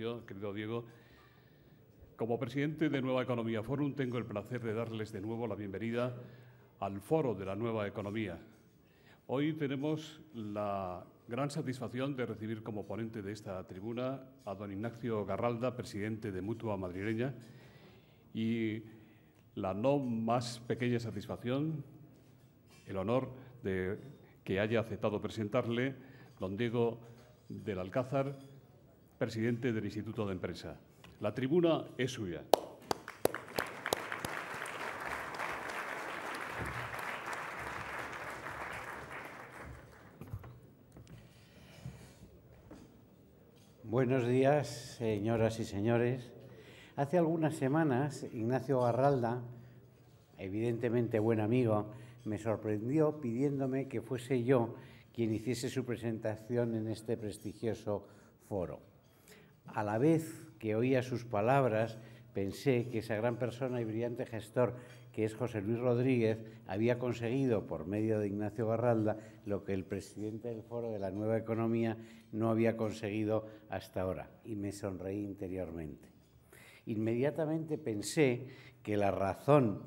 Ignacio, querido Diego. Como presidente de Nueva Economía Forum, tengo el placer de darles de nuevo la bienvenida al Foro de la Nueva Economía. Hoy tenemos la gran satisfacción de recibir como ponente de esta tribuna a don Ignacio Garralda, presidente de Mutua Madrileña, y la no más pequeña satisfacción, el honor de que haya aceptado presentarle don Diego del Alcázar, presidente del Instituto de Empresa. La tribuna es suya. Buenos días, señoras y señores. Hace algunas semanas, Ignacio Garralda, evidentemente buen amigo, me sorprendió pidiéndome que fuese yo quien hiciese su presentación en este prestigioso foro. A la vez que oía sus palabras, pensé que esa gran persona y brillante gestor que es José Luis Rodríguez había conseguido, por medio de Ignacio Garralda, lo que el presidente del Foro de la Nueva Economía no había conseguido hasta ahora, y me sonreí interiormente. Inmediatamente pensé que la razón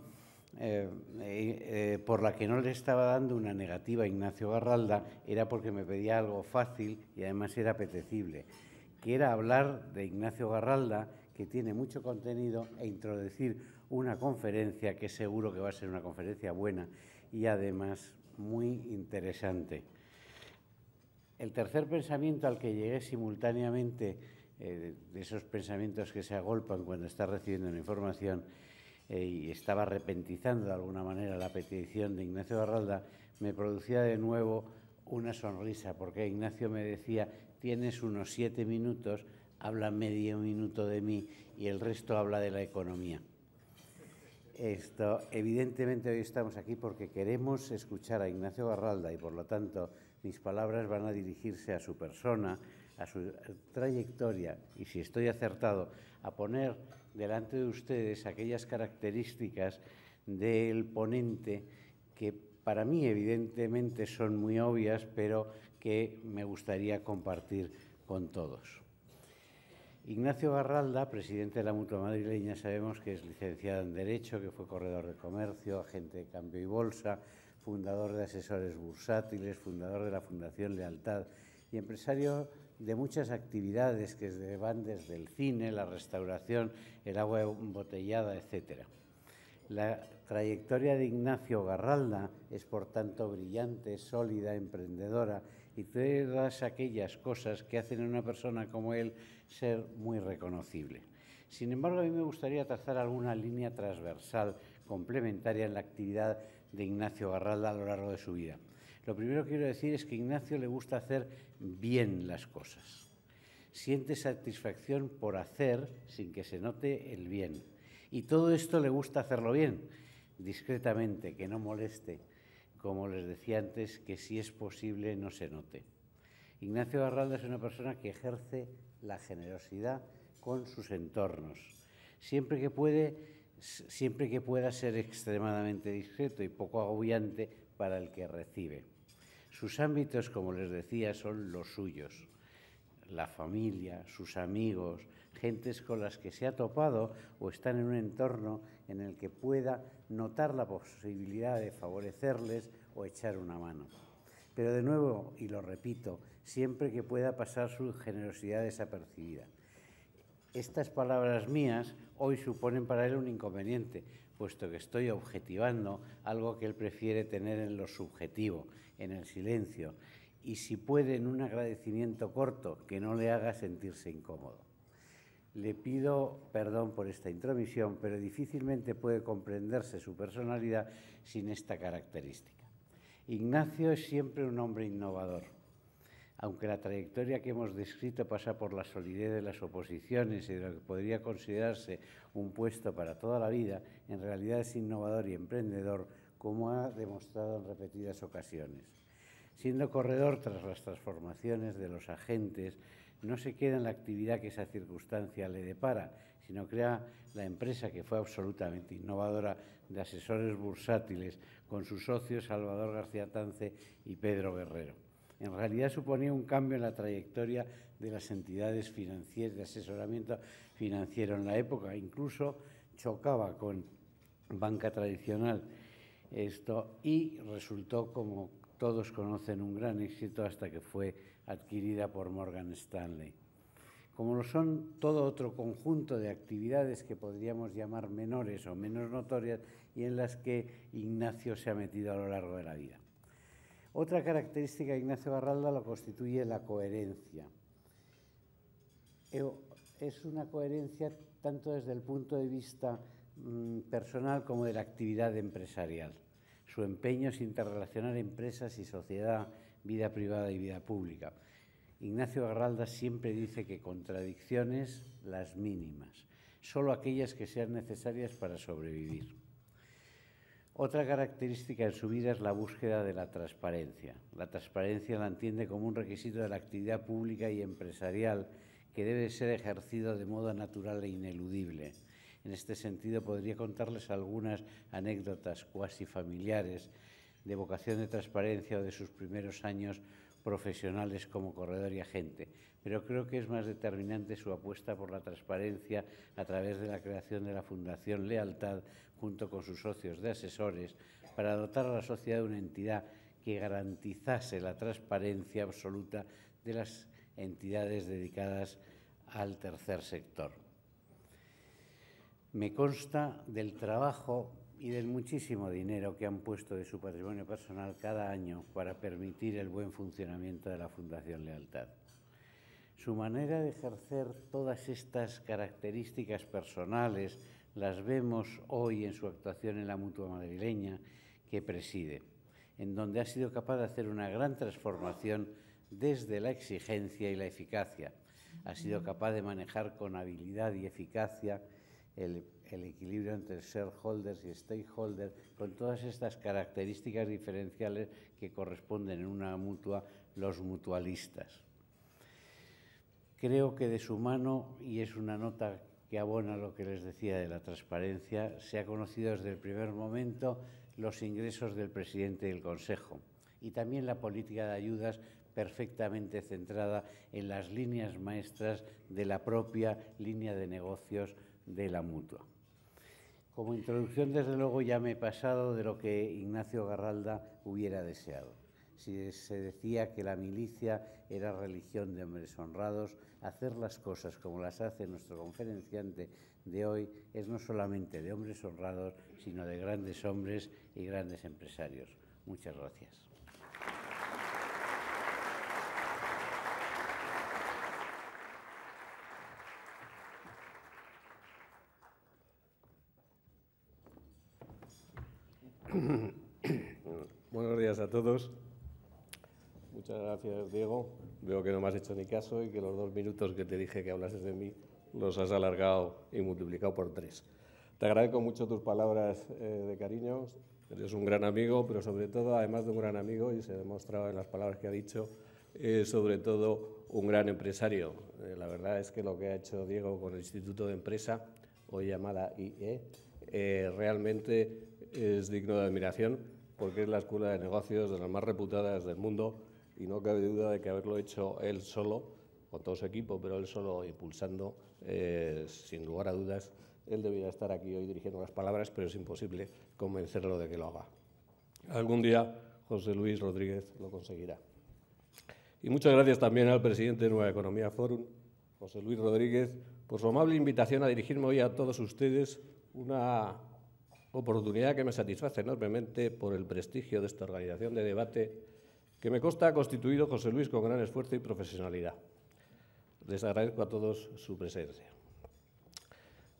por la que no le estaba dando una negativa a Ignacio Garralda era porque me pedía algo fácil y además era apetecible, que era hablar de Ignacio Garralda, que tiene mucho contenido, e introducir una conferencia que seguro que va a ser una conferencia buena y además muy interesante. El tercer pensamiento al que llegué simultáneamente, de esos pensamientos que se agolpan cuando está recibiendo una información, y estaba repentizando de alguna manera la petición de Ignacio Garralda, me producía de nuevo una sonrisa, porque Ignacio me decía: tienes unos 7 minutos, habla medio minuto de mí y el resto habla de la economía. Evidentemente hoy estamos aquí porque queremos escuchar a Ignacio Garralda y, por lo tanto, mis palabras van a dirigirse a su persona, a su trayectoria y, si estoy acertado, a poner delante de ustedes aquellas características del ponente que para mí evidentemente son muy obvias, pero que me gustaría compartir con todos. Ignacio Garralda, presidente de la Mutua Madrileña, sabemos que es licenciado en Derecho, que fue corredor de comercio, agente de cambio y bolsa, fundador de Asesores Bursátiles, fundador de la Fundación Lealtad y empresario de muchas actividades que van desde el cine, la restauración, el agua embotellada, etcétera. La trayectoria de Ignacio Garralda es, por tanto, brillante, sólida, emprendedora y todas aquellas cosas que hacen a una persona como él ser muy reconocible. Sin embargo, a mí me gustaría trazar alguna línea transversal complementaria en la actividad de Ignacio Garralda a lo largo de su vida. Lo primero que quiero decir es que a Ignacio le gusta hacer bien las cosas. Siente satisfacción por hacer sin que se note el bien. Y todo esto le gusta hacerlo bien, discretamente, que no moleste, como les decía antes, que si es posible no se note. Ignacio Garralda es una persona que ejerce la generosidad con sus entornos, siempre que pueda ser extremadamente discreto y poco agobiante para el que recibe. Sus ámbitos, como les decía, son los suyos: la familia, sus amigos, gentes con las que se ha topado o están en un entorno en el que pueda notar la posibilidad de favorecerles o echar una mano. Pero de nuevo, y lo repito, siempre que pueda pasar su generosidad desapercibida. Estas palabras mías hoy suponen para él un inconveniente, puesto que estoy objetivando algo que él prefiere tener en lo subjetivo, en el silencio, y si puede en un agradecimiento corto que no le haga sentirse incómodo. Le pido perdón por esta intromisión, pero difícilmente puede comprenderse su personalidad sin esta característica. Ignacio es siempre un hombre innovador. Aunque la trayectoria que hemos descrito pasa por la solidez de las oposiciones y de lo que podría considerarse un puesto para toda la vida, en realidad es innovador y emprendedor, como ha demostrado en repetidas ocasiones. Siendo corredor tras las transformaciones de los agentes, no se queda en la actividad que esa circunstancia le depara, sino crea la empresa que fue absolutamente innovadora de Asesores Bursátiles con sus socios Salvador García Tance y Pedro Guerrero. En realidad suponía un cambio en la trayectoria de las entidades financieras, de asesoramiento financiero en la época. Incluso chocaba con banca tradicional y resultó, como todos conocen, un gran éxito hasta que fue adquirida por Morgan Stanley. Como lo son todo otro conjunto de actividades que podríamos llamar menores o menos notorias y en las que Ignacio se ha metido a lo largo de la vida. Otra característica de Ignacio Garralda lo constituye la coherencia. Es una coherencia tanto desde el punto de vista personal como de la actividad empresarial. Su empeño es interrelacionar empresas y sociedad, vida privada y vida pública. Ignacio Garralda siempre dice que contradicciones las mínimas, solo aquellas que sean necesarias para sobrevivir. Otra característica en su vida es la búsqueda de la transparencia. La transparencia la entiende como un requisito de la actividad pública y empresarial que debe ser ejercido de modo natural e ineludible. En este sentido, podría contarles algunas anécdotas cuasi familiares de vocación de transparencia o de sus primeros años profesionales como corredor y agente, pero creo que es más determinante su apuesta por la transparencia a través de la creación de la Fundación Lealtad junto con sus socios de asesores para dotar a la sociedad de una entidad que garantizase la transparencia absoluta de las entidades dedicadas al tercer sector. Me consta del trabajo y del muchísimo dinero que han puesto de su patrimonio personal cada año para permitir el buen funcionamiento de la Fundación Lealtad. Su manera de ejercer todas estas características personales las vemos hoy en su actuación en la Mutua Madrileña que preside, en donde ha sido capaz de hacer una gran transformación desde la exigencia y la eficacia. Ha sido capaz de manejar con habilidad y eficacia el equilibrio entre shareholders y stakeholders, con todas estas características diferenciales que corresponden en una mutua los mutualistas. Creo que de su mano, y es una nota que abona lo que les decía de la transparencia, se ha conocido desde el primer momento los ingresos del presidente del Consejo y también la política de ayudas perfectamente centrada en las líneas maestras de la propia línea de negocios de la Mutua. Como introducción, desde luego, ya me he pasado de lo que Ignacio Garralda hubiera deseado. Si se decía que la milicia era religión de hombres honrados, hacer las cosas como las hace nuestro conferenciante de hoy es no solamente de hombres honrados, sino de grandes hombres y grandes empresarios. Muchas gracias. Buenos días a todos. Muchas gracias, Diego. Veo que no me has hecho ni caso y que los 2 minutos que te dije que hablases de mí los has alargado y multiplicado por 3. Te agradezco mucho tus palabras de cariño. Eres un gran amigo, pero sobre todo, además de un gran amigo, y se ha demostrado en las palabras que ha dicho, sobre todo un gran empresario. La verdad es que lo que ha hecho Diego con el Instituto de Empresa, hoy llamada IE, realmente es digno de admiración, porque es la escuela de negocios de las más reputadas del mundo y no cabe duda de que haberlo hecho él solo, con todo su equipo, pero él solo impulsando, sin lugar a dudas, él debería estar aquí hoy dirigiendo las palabras, pero es imposible convencerlo de que lo haga. Algún día José Luis Rodríguez lo conseguirá. Y muchas gracias también al presidente de Nueva Economía Forum, José Luis Rodríguez, por su amable invitación a dirigirme hoy a todos ustedes, una oportunidad que me satisface enormemente por el prestigio de esta organización de debate que me consta ha constituido José Luis con gran esfuerzo y profesionalidad. Les agradezco a todos su presencia.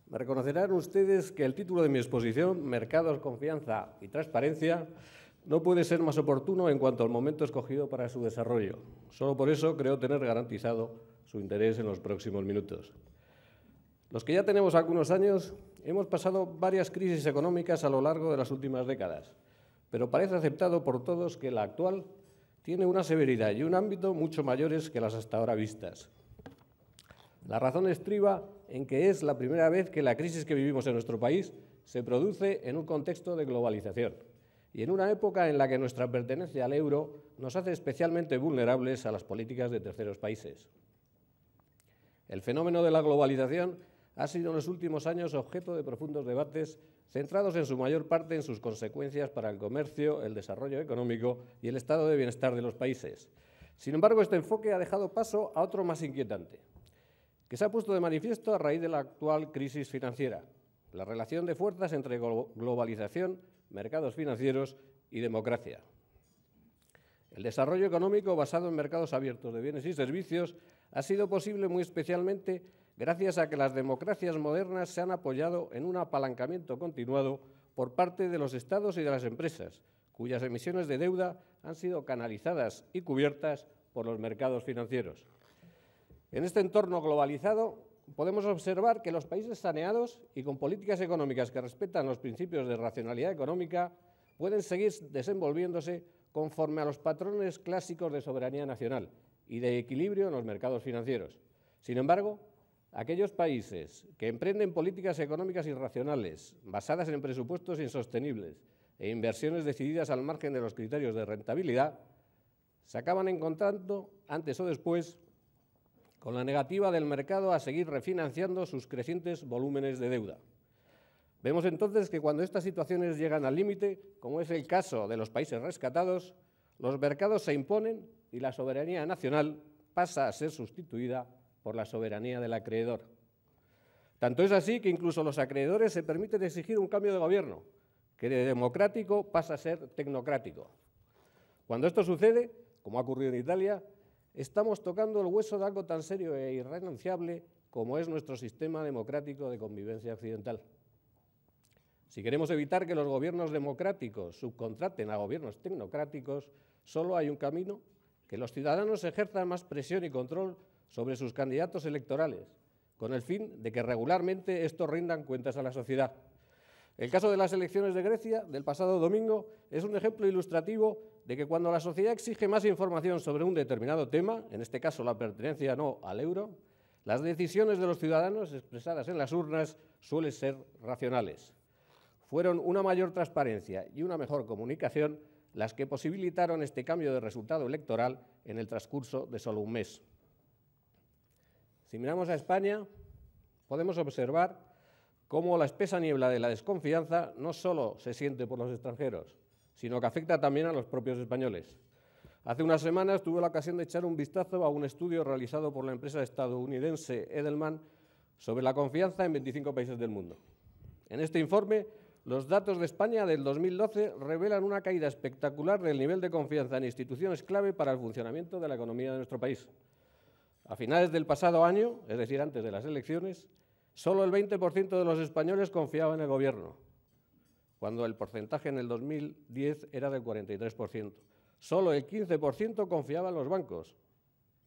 Me reconocerán ustedes que el título de mi exposición, Mercados, Confianza y Transparencia, no puede ser más oportuno en cuanto al momento escogido para su desarrollo. Solo por eso creo tener garantizado su interés en los próximos minutos. Los que ya tenemos algunos años hemos pasado varias crisis económicas a lo largo de las últimas décadas, pero parece aceptado por todos que la actual tiene una severidad y un ámbito mucho mayores que las hasta ahora vistas. La razón estriba en que es la primera vez que la crisis que vivimos en nuestro país se produce en un contexto de globalización y en una época en la que nuestra pertenencia al euro nos hace especialmente vulnerables a las políticas de terceros países. El fenómeno de la globalización ha sido en los últimos años objeto de profundos debates centrados en su mayor parte en sus consecuencias para el comercio, el desarrollo económico y el estado de bienestar de los países. Sin embargo, este enfoque ha dejado paso a otro más inquietante, que se ha puesto de manifiesto a raíz de la actual crisis financiera: la relación de fuerzas entre globalización, mercados financieros y democracia. El desarrollo económico basado en mercados abiertos de bienes y servicios ha sido posible muy especialmente gracias a que las democracias modernas se han apoyado en un apalancamiento continuado por parte de los Estados y de las empresas, cuyas emisiones de deuda han sido canalizadas y cubiertas por los mercados financieros. En este entorno globalizado podemos observar que los países saneados y con políticas económicas que respetan los principios de racionalidad económica pueden seguir desenvolviéndose conforme a los patrones clásicos de soberanía nacional y de equilibrio en los mercados financieros. Sin embargo, aquellos países que emprenden políticas económicas irracionales, basadas en presupuestos insostenibles e inversiones decididas al margen de los criterios de rentabilidad, se acaban encontrando, antes o después, con la negativa del mercado a seguir refinanciando sus crecientes volúmenes de deuda. Vemos entonces que cuando estas situaciones llegan al límite, como es el caso de los países rescatados, los mercados se imponen y la soberanía nacional pasa a ser sustituida por la soberanía del acreedor. Tanto es así que incluso los acreedores se permiten exigir un cambio de gobierno, que de democrático pasa a ser tecnocrático. Cuando esto sucede, como ha ocurrido en Italia, estamos tocando el hueso de algo tan serio e irrenunciable como es nuestro sistema democrático de convivencia occidental. Si queremos evitar que los gobiernos democráticos subcontraten a gobiernos tecnocráticos, solo hay un camino: que los ciudadanos ejerzan más presión y control sobre sus candidatos electorales, con el fin de que regularmente estos rindan cuentas a la sociedad. El caso de las elecciones de Grecia del pasado domingo es un ejemplo ilustrativo de que cuando la sociedad exige más información sobre un determinado tema, en este caso la pertenencia no al euro, las decisiones de los ciudadanos expresadas en las urnas suelen ser racionales. Fueron una mayor transparencia y una mejor comunicación las que posibilitaron este cambio de resultado electoral en el transcurso de solo un mes. Si miramos a España, podemos observar cómo la espesa niebla de la desconfianza no solo se siente por los extranjeros, sino que afecta también a los propios españoles. Hace unas semanas tuve la ocasión de echar un vistazo a un estudio realizado por la empresa estadounidense Edelman sobre la confianza en 25 países del mundo. En este informe, los datos de España del 2012 revelan una caída espectacular del nivel de confianza en instituciones clave para el funcionamiento de la economía de nuestro país. A finales del pasado año, es decir, antes de las elecciones, solo el 20% de los españoles confiaba en el gobierno, cuando el porcentaje en el 2010 era del 43%. Solo el 15% confiaba en los bancos,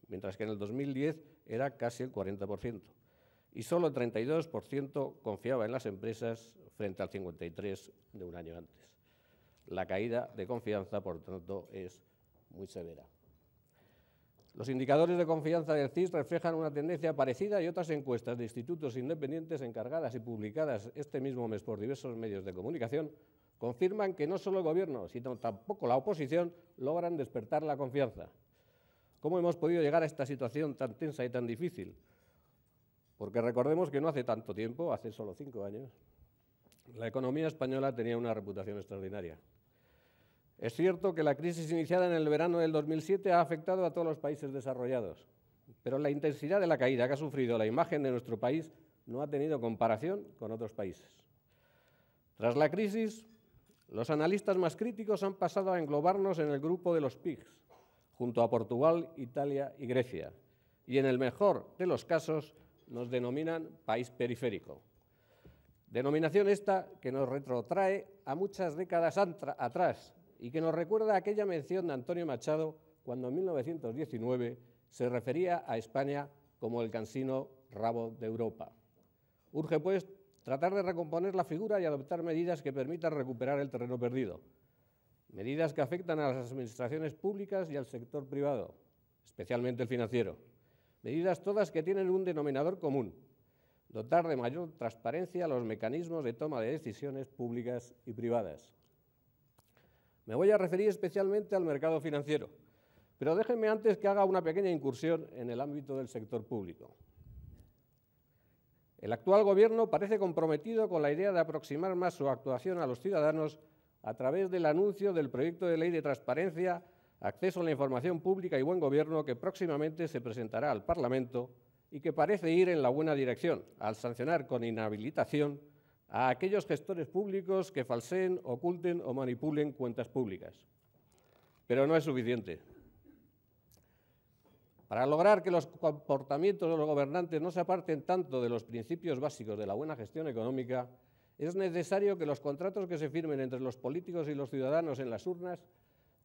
mientras que en el 2010 era casi el 40%. Y solo el 32% confiaba en las empresas frente al 53% de un año antes. La caída de confianza, por tanto, es muy severa. Los indicadores de confianza del CIS reflejan una tendencia parecida y otras encuestas de institutos independientes encargadas y publicadas este mismo mes por diversos medios de comunicación confirman que no solo el Gobierno, sino tampoco la oposición logran despertar la confianza. ¿Cómo hemos podido llegar a esta situación tan tensa y tan difícil? Porque recordemos que no hace tanto tiempo, hace solo 5 años, la economía española tenía una reputación extraordinaria. Es cierto que la crisis iniciada en el verano del 2007 ha afectado a todos los países desarrollados, pero la intensidad de la caída que ha sufrido la imagen de nuestro país no ha tenido comparación con otros países. Tras la crisis, los analistas más críticos han pasado a englobarnos en el grupo de los PIGS, junto a Portugal, Italia y Grecia, y en el mejor de los casos nos denominan país periférico. Denominación esta que nos retrotrae a muchas décadas atrás y que nos recuerda aquella mención de Antonio Machado cuando en 1919 se refería a España como el cansino rabo de Europa. Urge, pues, tratar de recomponer la figura y adoptar medidas que permitan recuperar el terreno perdido. Medidas que afectan a las administraciones públicas y al sector privado, especialmente el financiero. Medidas todas que tienen un denominador común: dotar de mayor transparencia a los mecanismos de toma de decisiones públicas y privadas. Me voy a referir especialmente al mercado financiero, pero déjenme antes que haga una pequeña incursión en el ámbito del sector público. El actual Gobierno parece comprometido con la idea de aproximar más su actuación a los ciudadanos a través del anuncio del proyecto de ley de transparencia, acceso a la información pública y buen gobierno que próximamente se presentará al Parlamento y que parece ir en la buena dirección, al sancionar con inhabilitación a aquellos gestores públicos que falseen, oculten o manipulen cuentas públicas. Pero no es suficiente. Para lograr que los comportamientos de los gobernantes no se aparten tanto de los principios básicos de la buena gestión económica, es necesario que los contratos que se firmen entre los políticos y los ciudadanos en las urnas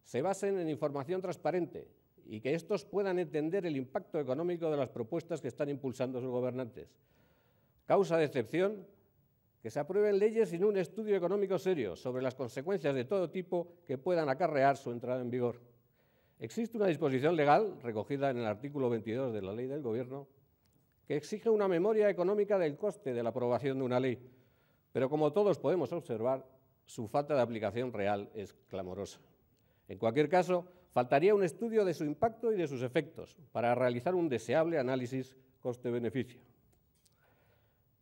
se basen en información transparente y que estos puedan entender el impacto económico de las propuestas que están impulsando sus gobernantes. Causa de excepción que se aprueben leyes sin un estudio económico serio sobre las consecuencias de todo tipo que puedan acarrear su entrada en vigor. Existe una disposición legal, recogida en el artículo 22 de la Ley del Gobierno, que exige una memoria económica del coste de la aprobación de una ley, pero como todos podemos observar, su falta de aplicación real es clamorosa. En cualquier caso, faltaría un estudio de su impacto y de sus efectos para realizar un deseable análisis coste-beneficio.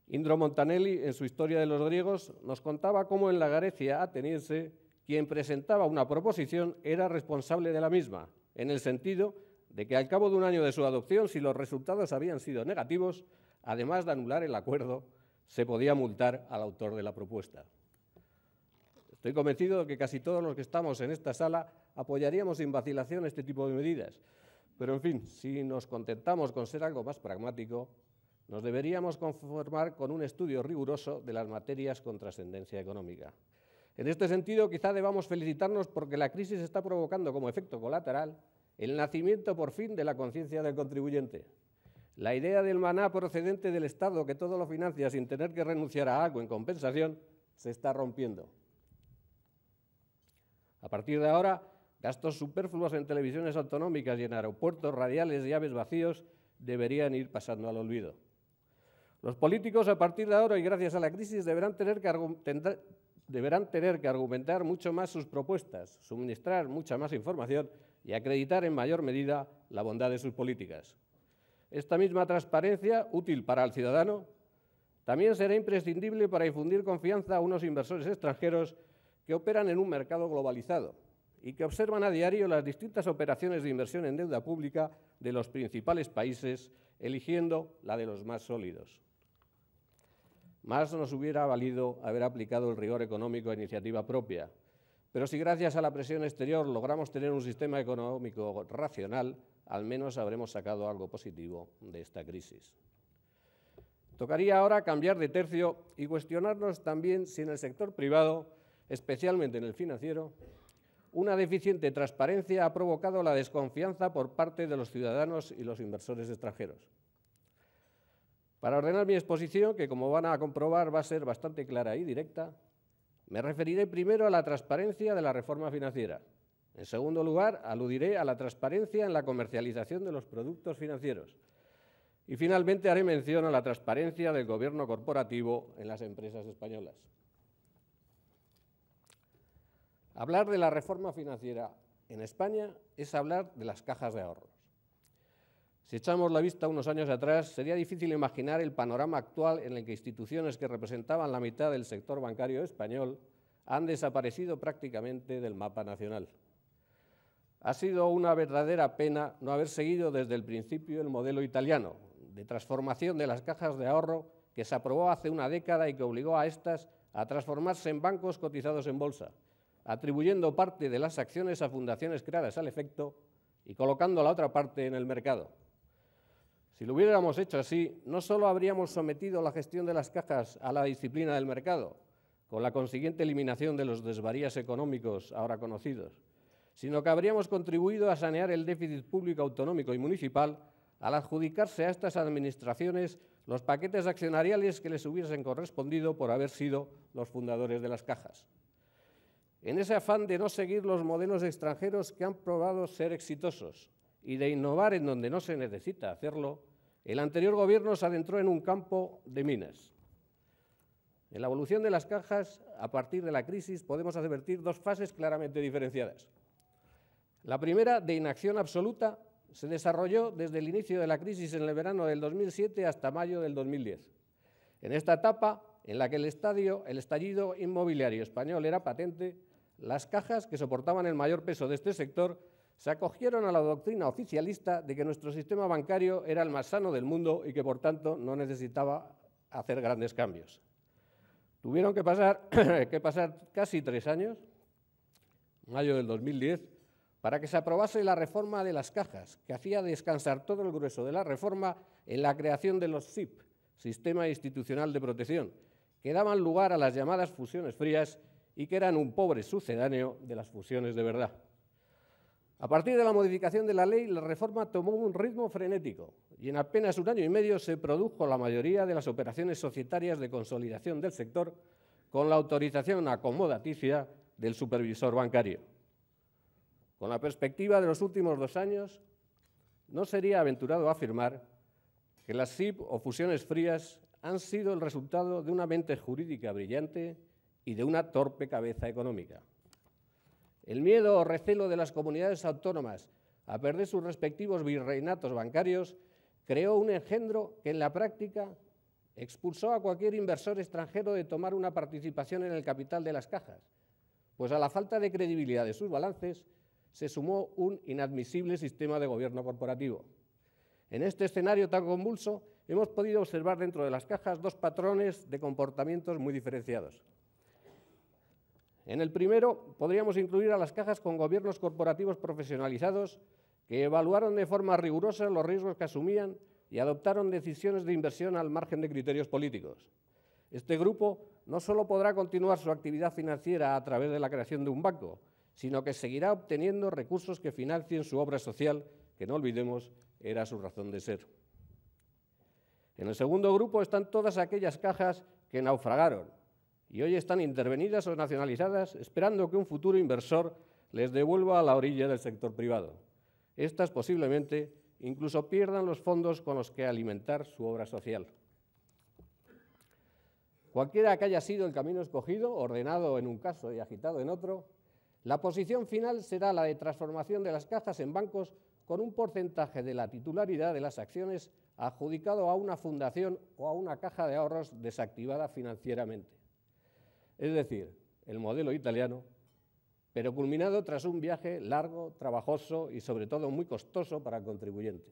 Indro Montanelli, en su Historia de los griegos, nos contaba cómo en la Grecia ateniense quien presentaba una proposición era responsable de la misma, en el sentido de que al cabo de un año de su adopción, si los resultados habían sido negativos, además de anular el acuerdo, se podía multar al autor de la propuesta. Estoy convencido de que casi todos los que estamos en esta sala apoyaríamos sin vacilación este tipo de medidas, pero en fin, si nos contentamos con ser algo más pragmático, nos deberíamos conformar con un estudio riguroso de las materias con trascendencia económica. En este sentido, quizá debamos felicitarnos porque la crisis está provocando como efecto colateral el nacimiento por fin de la conciencia del contribuyente. La idea del maná procedente del Estado que todo lo financia sin tener que renunciar a algo en compensación se está rompiendo. A partir de ahora, gastos superfluos en televisiones autonómicas y en aeropuertos radiales y aves vacíos deberían ir pasando al olvido. Los políticos, a partir de ahora y gracias a la crisis, deberán tener que argumentar mucho más sus propuestas, suministrar mucha más información y acreditar en mayor medida la bondad de sus políticas. Esta misma transparencia, útil para el ciudadano, también será imprescindible para infundir confianza a unos inversores extranjeros que operan en un mercado globalizado y que observan a diario las distintas operaciones de inversión en deuda pública de los principales países, eligiendo la de los más sólidos. Más nos hubiera valido haber aplicado el rigor económico a iniciativa propia, pero si gracias a la presión exterior logramos tener un sistema económico racional, al menos habremos sacado algo positivo de esta crisis. Tocaría ahora cambiar de tercio y cuestionarnos también si en el sector privado, especialmente en el financiero, una deficiente transparencia ha provocado la desconfianza por parte de los ciudadanos y los inversores extranjeros. Para ordenar mi exposición, que como van a comprobar va a ser bastante clara y directa, me referiré primero a la transparencia de la reforma financiera. En segundo lugar, aludiré a la transparencia en la comercialización de los productos financieros. Y finalmente haré mención a la transparencia del gobierno corporativo en las empresas españolas. Hablar de la reforma financiera en España es hablar de las cajas de ahorros. Si echamos la vista unos años atrás, sería difícil imaginar el panorama actual en el que instituciones que representaban la mitad del sector bancario español han desaparecido prácticamente del mapa nacional. Ha sido una verdadera pena no haber seguido desde el principio el modelo italiano de transformación de las cajas de ahorro que se aprobó hace una década y que obligó a estas a transformarse en bancos cotizados en bolsa, atribuyendo parte de las acciones a fundaciones creadas al efecto y colocando la otra parte en el mercado. Si lo hubiéramos hecho así, no solo habríamos sometido la gestión de las cajas a la disciplina del mercado, con la consiguiente eliminación de los desvaríos económicos ahora conocidos, sino que habríamos contribuido a sanear el déficit público autonómico y municipal al adjudicarse a estas administraciones los paquetes accionariales que les hubiesen correspondido por haber sido los fundadores de las cajas. En ese afán de no seguir los modelos extranjeros que han probado ser exitosos y de innovar en donde no se necesita hacerlo, el anterior gobierno se adentró en un campo de minas. En la evolución de las cajas, a partir de la crisis, podemos advertir dos fases claramente diferenciadas. La primera, de inacción absoluta, se desarrolló desde el inicio de la crisis en el verano del 2007 hasta mayo del 2010. En esta etapa, en la que el estallido inmobiliario español era patente, las cajas que soportaban el mayor peso de este sector se acogieron a la doctrina oficialista de que nuestro sistema bancario era el más sano del mundo y que, por tanto, no necesitaba hacer grandes cambios. Tuvieron que pasar casi 3 años, mayo del 2010, para que se aprobase la reforma de las cajas, que hacía descansar todo el grueso de la reforma en la creación de los SIP, Sistema Institucional de Protección, que daban lugar a las llamadas fusiones frías y que eran un pobre sucedáneo de las fusiones de verdad. A partir de la modificación de la ley, la reforma tomó un ritmo frenético y en apenas 1 año y medio se produjo la mayoría de las operaciones societarias de consolidación del sector con la autorización acomodaticia del supervisor bancario. Con la perspectiva de los últimos 2 años, no sería aventurado afirmar que las SIP o fusiones frías han sido el resultado de una mente jurídica brillante y de una torpe cabeza económica. El miedo o recelo de las comunidades autónomas a perder sus respectivos virreinatos bancarios creó un engendro que en la práctica expulsó a cualquier inversor extranjero de tomar una participación en el capital de las cajas, pues a la falta de credibilidad de sus balances se sumó un inadmisible sistema de gobierno corporativo. En este escenario tan convulso hemos podido observar dentro de las cajas 2 patrones de comportamientos muy diferenciados. En el primero, podríamos incluir a las cajas con gobiernos corporativos profesionalizados que evaluaron de forma rigurosa los riesgos que asumían y adoptaron decisiones de inversión al margen de criterios políticos. Este grupo no solo podrá continuar su actividad financiera a través de la creación de un banco, sino que seguirá obteniendo recursos que financien su obra social, que no olvidemos era su razón de ser. En el segundo grupo están todas aquellas cajas que naufragaron y hoy están intervenidas o nacionalizadas esperando que un futuro inversor les devuelva a la orilla del sector privado. Estas posiblemente incluso pierdan los fondos con los que alimentar su obra social. Cualquiera que haya sido el camino escogido, ordenado en un caso y agitado en otro, la posición final será la de transformación de las cajas en bancos con un porcentaje de la titularidad de las acciones adjudicado a una fundación o a una caja de ahorros desactivada financieramente. Es decir, el modelo italiano, pero culminado tras un viaje largo, trabajoso y sobre todo muy costoso para el contribuyente.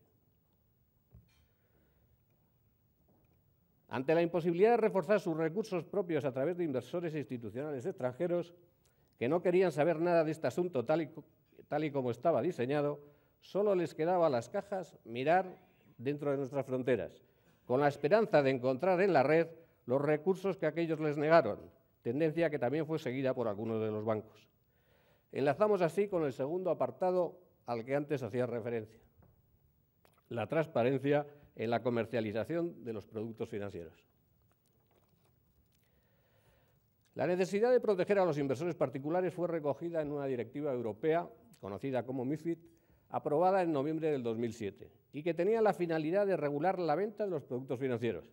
Ante la imposibilidad de reforzar sus recursos propios a través de inversores institucionales extranjeros que no querían saber nada de este asunto tal y como estaba diseñado, solo les quedaba a las cajas mirar dentro de nuestras fronteras, con la esperanza de encontrar en la red los recursos que aquellos les negaron, tendencia que también fue seguida por algunos de los bancos. Enlazamos así con el segundo apartado al que antes hacía referencia, la transparencia en la comercialización de los productos financieros. La necesidad de proteger a los inversores particulares fue recogida en una directiva europea, conocida como MiFID, aprobada en noviembre del 2007, y que tenía la finalidad de regular la venta de los productos financieros.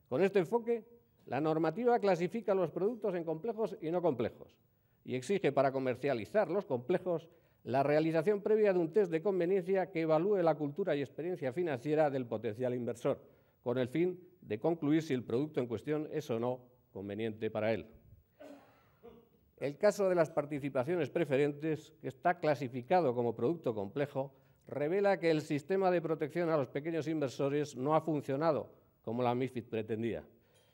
Con este enfoque, la normativa clasifica los productos en complejos y no complejos, y exige para comercializar los complejos la realización previa de un test de conveniencia que evalúe la cultura y experiencia financiera del potencial inversor, con el fin de concluir si el producto en cuestión es o no conveniente para él. El caso de las participaciones preferentes, que está clasificado como producto complejo, revela que el sistema de protección a los pequeños inversores no ha funcionado como la MiFID pretendía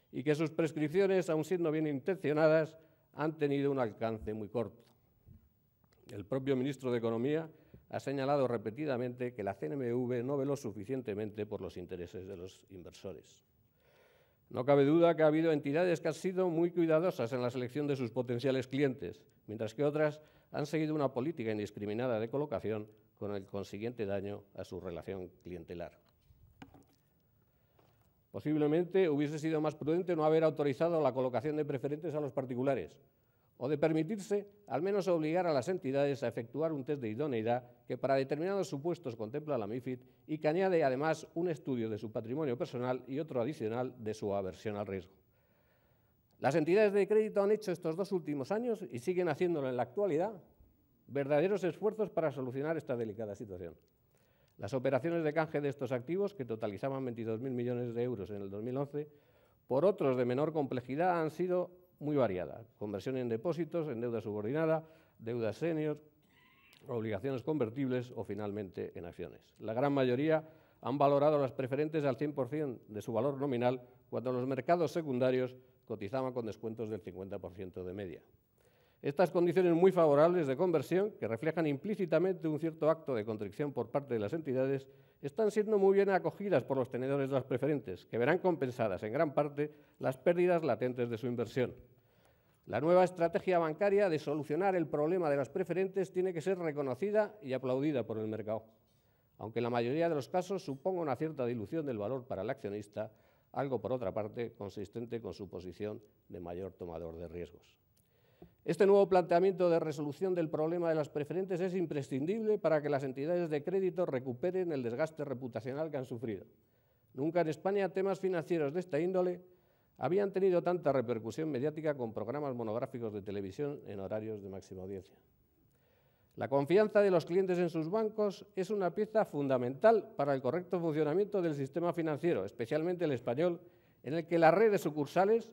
y que sus prescripciones, aun siendo bien intencionadas, han tenido un alcance muy corto. El propio ministro de Economía ha señalado repetidamente que la CNMV no veló suficientemente por los intereses de los inversores. No cabe duda que ha habido entidades que han sido muy cuidadosas en la selección de sus potenciales clientes, mientras que otras han seguido una política indiscriminada de colocación con el consiguiente daño a su relación clientelar. Posiblemente hubiese sido más prudente no haber autorizado la colocación de preferentes a los particulares, o de permitirse al menos obligar a las entidades a efectuar un test de idoneidad que para determinados supuestos contempla la MiFID y que añade además un estudio de su patrimonio personal y otro adicional de su aversión al riesgo. Las entidades de crédito han hecho estos 2 últimos años y siguen haciéndolo en la actualidad verdaderos esfuerzos para solucionar esta delicada situación. Las operaciones de canje de estos activos, que totalizaban 22.000 millones de euros en el 2011, por otros de menor complejidad han sido muy variadas. Conversión en depósitos, en deuda subordinada, deuda senior, obligaciones convertibles o finalmente en acciones. La gran mayoría han valorado las preferentes al 100% de su valor nominal cuando los mercados secundarios cotizaban con descuentos del 50% de media. Estas condiciones muy favorables de conversión, que reflejan implícitamente un cierto acto de contrición por parte de las entidades, están siendo muy bien acogidas por los tenedores de las preferentes, que verán compensadas en gran parte las pérdidas latentes de su inversión. La nueva estrategia bancaria de solucionar el problema de las preferentes tiene que ser reconocida y aplaudida por el mercado, aunque en la mayoría de los casos suponga una cierta dilución del valor para el accionista, algo, por otra parte, consistente con su posición de mayor tomador de riesgos. Este nuevo planteamiento de resolución del problema de las preferentes es imprescindible para que las entidades de crédito recuperen el desgaste reputacional que han sufrido. Nunca en España temas financieros de esta índole habían tenido tanta repercusión mediática con programas monográficos de televisión en horarios de máxima audiencia. La confianza de los clientes en sus bancos es una pieza fundamental para el correcto funcionamiento del sistema financiero, especialmente el español, en el que la red de sucursales,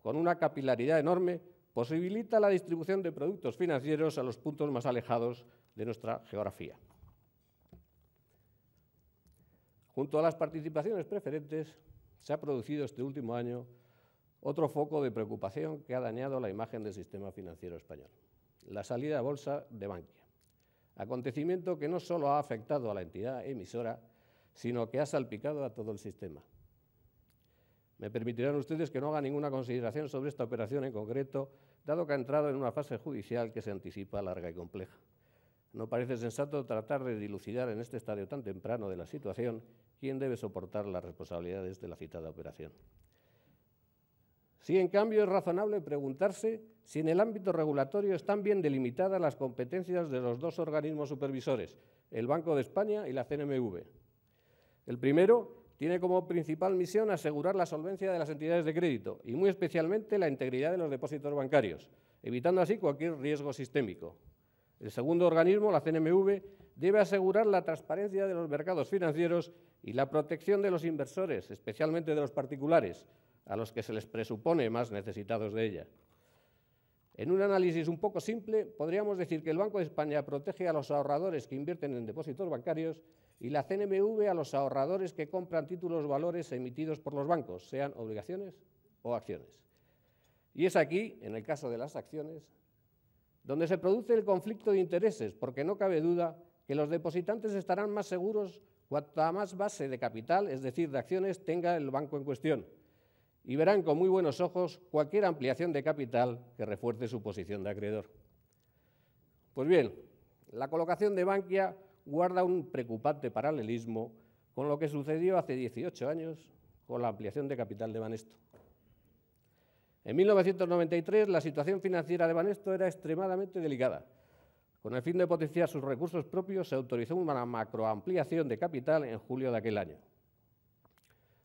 con una capilaridad enorme, posibilita la distribución de productos financieros a los puntos más alejados de nuestra geografía. Junto a las participaciones preferentes, se ha producido este último año otro foco de preocupación que ha dañado la imagen del sistema financiero español: la salida a bolsa de Bankia, acontecimiento que no solo ha afectado a la entidad emisora, sino que ha salpicado a todo el sistema. Me permitirán ustedes que no haga ninguna consideración sobre esta operación en concreto, dado que ha entrado en una fase judicial que se anticipa larga y compleja. No parece sensato tratar de dilucidar en este estadio tan temprano de la situación quién debe soportar las responsabilidades de la citada operación. Sí, en cambio, es razonable preguntarse si en el ámbito regulatorio están bien delimitadas las competencias de los dos organismos supervisores, el Banco de España y la CNMV. El primero tiene como principal misión asegurar la solvencia de las entidades de crédito y muy especialmente la integridad de los depósitos bancarios, evitando así cualquier riesgo sistémico. El segundo organismo, la CNMV, debe asegurar la transparencia de los mercados financieros y la protección de los inversores, especialmente de los particulares, a los que se les presupone más necesitados de ella. En un análisis un poco simple, podríamos decir que el Banco de España protege a los ahorradores que invierten en depósitos bancarios y la CNMV a los ahorradores que compran títulos valores emitidos por los bancos, sean obligaciones o acciones. Y es aquí, en el caso de las acciones, donde se produce el conflicto de intereses, porque no cabe duda que los depositantes estarán más seguros cuanta más base de capital, es decir, de acciones, tenga el banco en cuestión, y verán con muy buenos ojos cualquier ampliación de capital que refuerce su posición de acreedor. Pues bien, la colocación de Bankia guarda un preocupante paralelismo con lo que sucedió hace 18 años con la ampliación de capital de Banesto. En 1993 la situación financiera de Banesto era extremadamente delicada. Con el fin de potenciar sus recursos propios se autorizó una macroampliación de capital en julio de aquel año.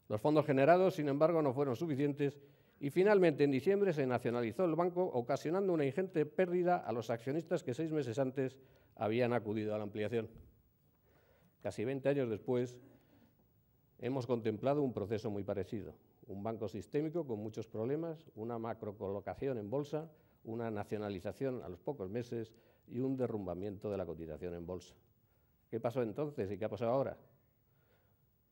Los fondos generados, sin embargo, no fueron suficientes y finalmente en diciembre se nacionalizó el banco, ocasionando una ingente pérdida a los accionistas que 6 meses antes habían acudido a la ampliación. Casi 20 años después, hemos contemplado un proceso muy parecido. Un banco sistémico con muchos problemas, una macrocolocación en bolsa, una nacionalización a los pocos meses y un derrumbamiento de la cotización en bolsa. ¿Qué pasó entonces y qué ha pasado ahora?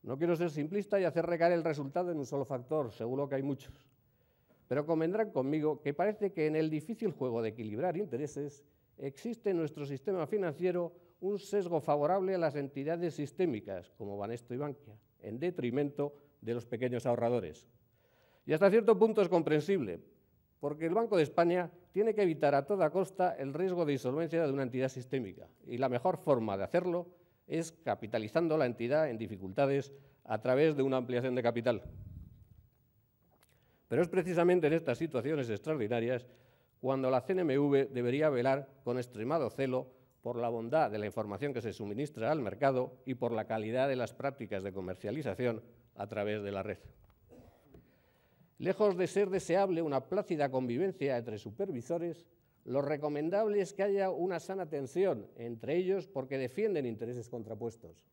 No quiero ser simplista y hacer recaer el resultado en un solo factor, seguro que hay muchos. Pero convendrán conmigo que parece que en el difícil juego de equilibrar intereses existe en nuestro sistema financiero un sesgo favorable a las entidades sistémicas, como Banesto y Bankia, en detrimento de los pequeños ahorradores. Y hasta cierto punto es comprensible, porque el Banco de España tiene que evitar a toda costa el riesgo de insolvencia de una entidad sistémica, y la mejor forma de hacerlo es capitalizando la entidad en dificultades a través de una ampliación de capital. Pero es precisamente en estas situaciones extraordinarias cuando la CNMV debería velar con extremado celo por la bondad de la información que se suministra al mercado y por la calidad de las prácticas de comercialización a través de la red. Lejos de ser deseable una plácida convivencia entre supervisores, lo recomendable es que haya una sana tensión entre ellos porque defienden intereses contrapuestos.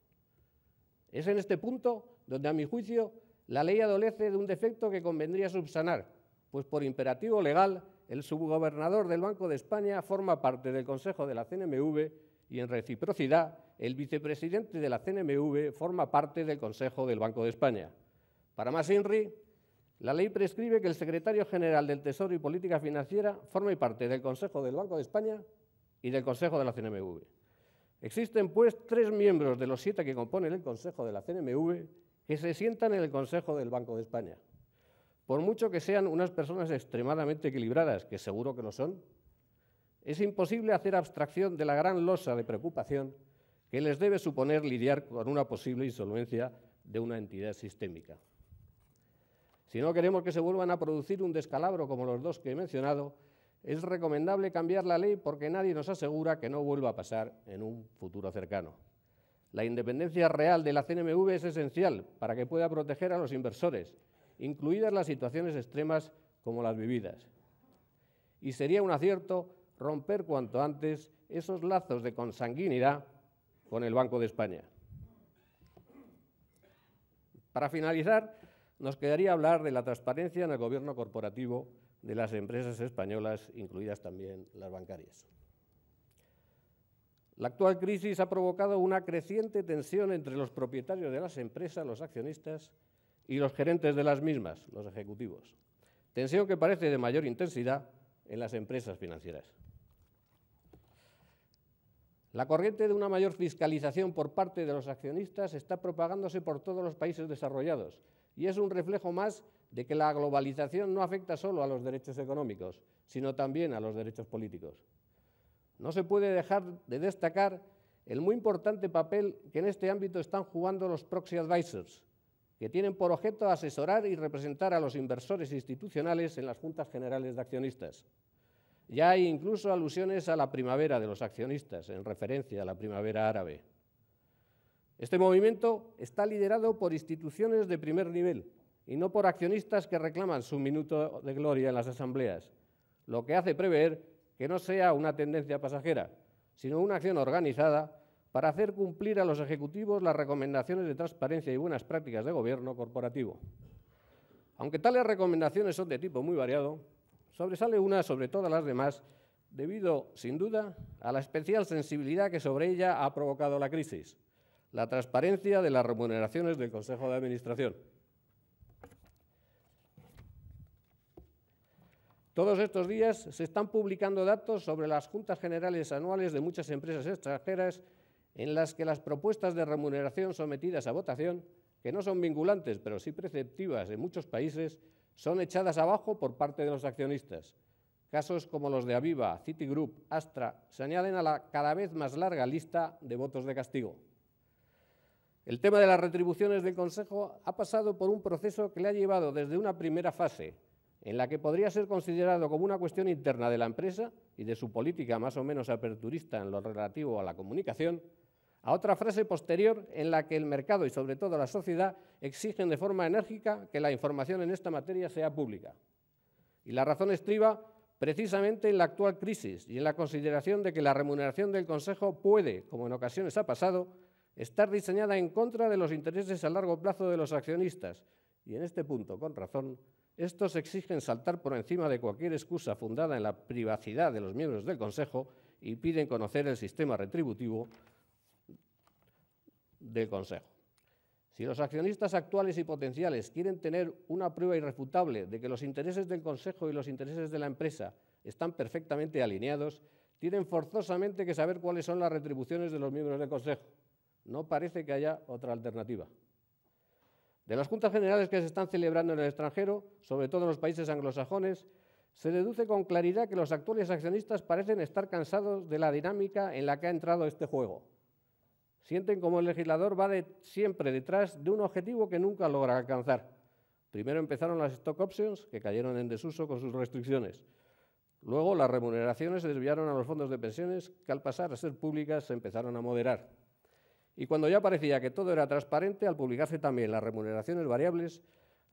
Es en este punto donde, a mi juicio, La ley adolece de un defecto que convendría subsanar, pues por imperativo legal, el subgobernador del Banco de España forma parte del Consejo de la CNMV y, en reciprocidad, el vicepresidente de la CNMV forma parte del Consejo del Banco de España. Para más INRI, la ley prescribe que el secretario general del Tesoro y Política Financiera forme parte del Consejo del Banco de España y del Consejo de la CNMV. Existen, pues, 3 miembros de los 7 que componen el Consejo de la CNMV que se sientan en el Consejo del Banco de España. Por mucho que sean unas personas extremadamente equilibradas, que seguro que lo son, es imposible hacer abstracción de la gran losa de preocupación que les debe suponer lidiar con una posible insolvencia de una entidad sistémica. Si no queremos que se vuelvan a producir un descalabro como los 2 que he mencionado, es recomendable cambiar la ley porque nadie nos asegura que no vuelva a pasar en un futuro cercano. La independencia real de la CNMV es esencial para que pueda proteger a los inversores, incluidas las situaciones extremas como las vividas. Y sería un acierto romper cuanto antes esos lazos de consanguinidad con el Banco de España. Para finalizar, nos quedaría hablar de la transparencia en el gobierno corporativo de las empresas españolas, incluidas también las bancarias. La actual crisis ha provocado una creciente tensión entre los propietarios de las empresas, los accionistas, y los gerentes de las mismas, los ejecutivos. Tensión que parece de mayor intensidad en las empresas financieras. La corriente de una mayor fiscalización por parte de los accionistas está propagándose por todos los países desarrollados y es un reflejo más de que la globalización no afecta solo a los derechos económicos, sino también a los derechos políticos. No se puede dejar de destacar el muy importante papel que en este ámbito están jugando los proxy advisors, que tienen por objeto asesorar y representar a los inversores institucionales en las juntas generales de accionistas. Ya hay incluso alusiones a la primavera de los accionistas, en referencia a la primavera árabe. Este movimiento está liderado por instituciones de primer nivel y no por accionistas que reclaman su minuto de gloria en las asambleas, lo que hace prever que no sea una tendencia pasajera, sino una acción organizada para hacer cumplir a los ejecutivos las recomendaciones de transparencia y buenas prácticas de gobierno corporativo. Aunque tales recomendaciones son de tipo muy variado, sobresale una sobre todas las demás debido, sin duda, a la especial sensibilidad que sobre ella ha provocado la crisis, la transparencia de las remuneraciones del Consejo de Administración. Todos estos días se están publicando datos sobre las juntas generales anuales de muchas empresas extranjeras en las que las propuestas de remuneración sometidas a votación, que no son vinculantes pero sí preceptivas en muchos países, son echadas abajo por parte de los accionistas. Casos como los de Aviva, Citigroup, Astra se añaden a la cada vez más larga lista de votos de castigo. El tema de las retribuciones del Consejo ha pasado por un proceso que le ha llevado desde una primera fase, en la que podría ser considerado como una cuestión interna de la empresa y de su política más o menos aperturista en lo relativo a la comunicación, a otra fase posterior en la que el mercado y sobre todo la sociedad exigen de forma enérgica que la información en esta materia sea pública. Y la razón estriba precisamente en la actual crisis y en la consideración de que la remuneración del Consejo puede, como en ocasiones ha pasado, estar diseñada en contra de los intereses a largo plazo de los accionistas. Y en este punto, con razón, estos exigen saltar por encima de cualquier excusa fundada en la privacidad de los miembros del Consejo y piden conocer el sistema retributivo del Consejo. Si los accionistas actuales y potenciales quieren tener una prueba irrefutable de que los intereses del Consejo y los intereses de la empresa están perfectamente alineados, tienen forzosamente que saber cuáles son las retribuciones de los miembros del Consejo. No parece que haya otra alternativa. De las juntas generales que se están celebrando en el extranjero, sobre todo en los países anglosajones, se deduce con claridad que los actuales accionistas parecen estar cansados de la dinámica en la que ha entrado este juego. Sienten como el legislador va siempre detrás de un objetivo que nunca logra alcanzar. Primero empezaron las stock options, que cayeron en desuso con sus restricciones. Luego las remuneraciones se desviaron a los fondos de pensiones, que al pasar a ser públicas se empezaron a moderar. Y cuando ya parecía que todo era transparente, al publicarse también las remuneraciones variables,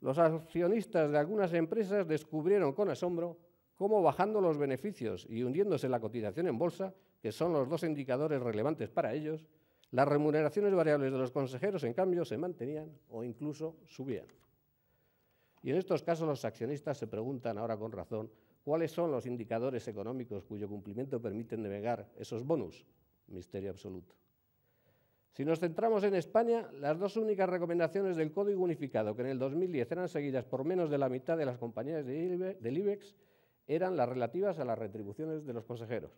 los accionistas de algunas empresas descubrieron con asombro cómo bajando los beneficios y hundiéndose la cotización en bolsa, que son los 2 indicadores relevantes para ellos, las remuneraciones variables de los consejeros, en cambio, se mantenían o incluso subían. Y en estos casos los accionistas se preguntan, ahora con razón, ¿cuáles son los indicadores económicos cuyo cumplimiento permiten denegar esos bonus? Misterio absoluto. Si nos centramos en España, las dos únicas recomendaciones del Código Unificado que en el 2010 eran seguidas por menos de la mitad de las compañías del IBEX eran las relativas a las retribuciones de los consejeros.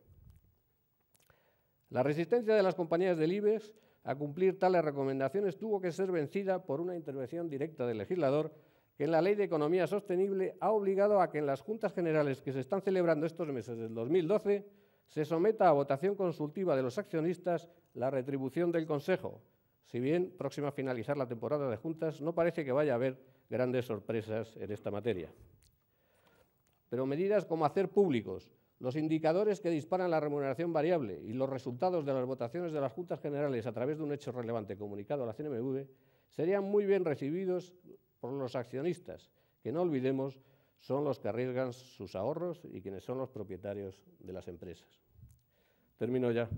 La resistencia de las compañías del IBEX a cumplir tales recomendaciones tuvo que ser vencida por una intervención directa del legislador que en la Ley de Economía Sostenible ha obligado a que en las Juntas Generales que se están celebrando estos meses del 2012 se someta a votación consultiva de los accionistas la retribución del Consejo. Si bien, próxima a finalizar la temporada de juntas, no parece que vaya a haber grandes sorpresas en esta materia. Pero medidas como hacer públicos los indicadores que disparan la remuneración variable y los resultados de las votaciones de las Juntas Generales a través de un hecho relevante comunicado a la CNMV serían muy bien recibidos por los accionistas, que no olvidemos son los que arriesgan sus ahorros y quienes son los propietarios de las empresas. Termino ya.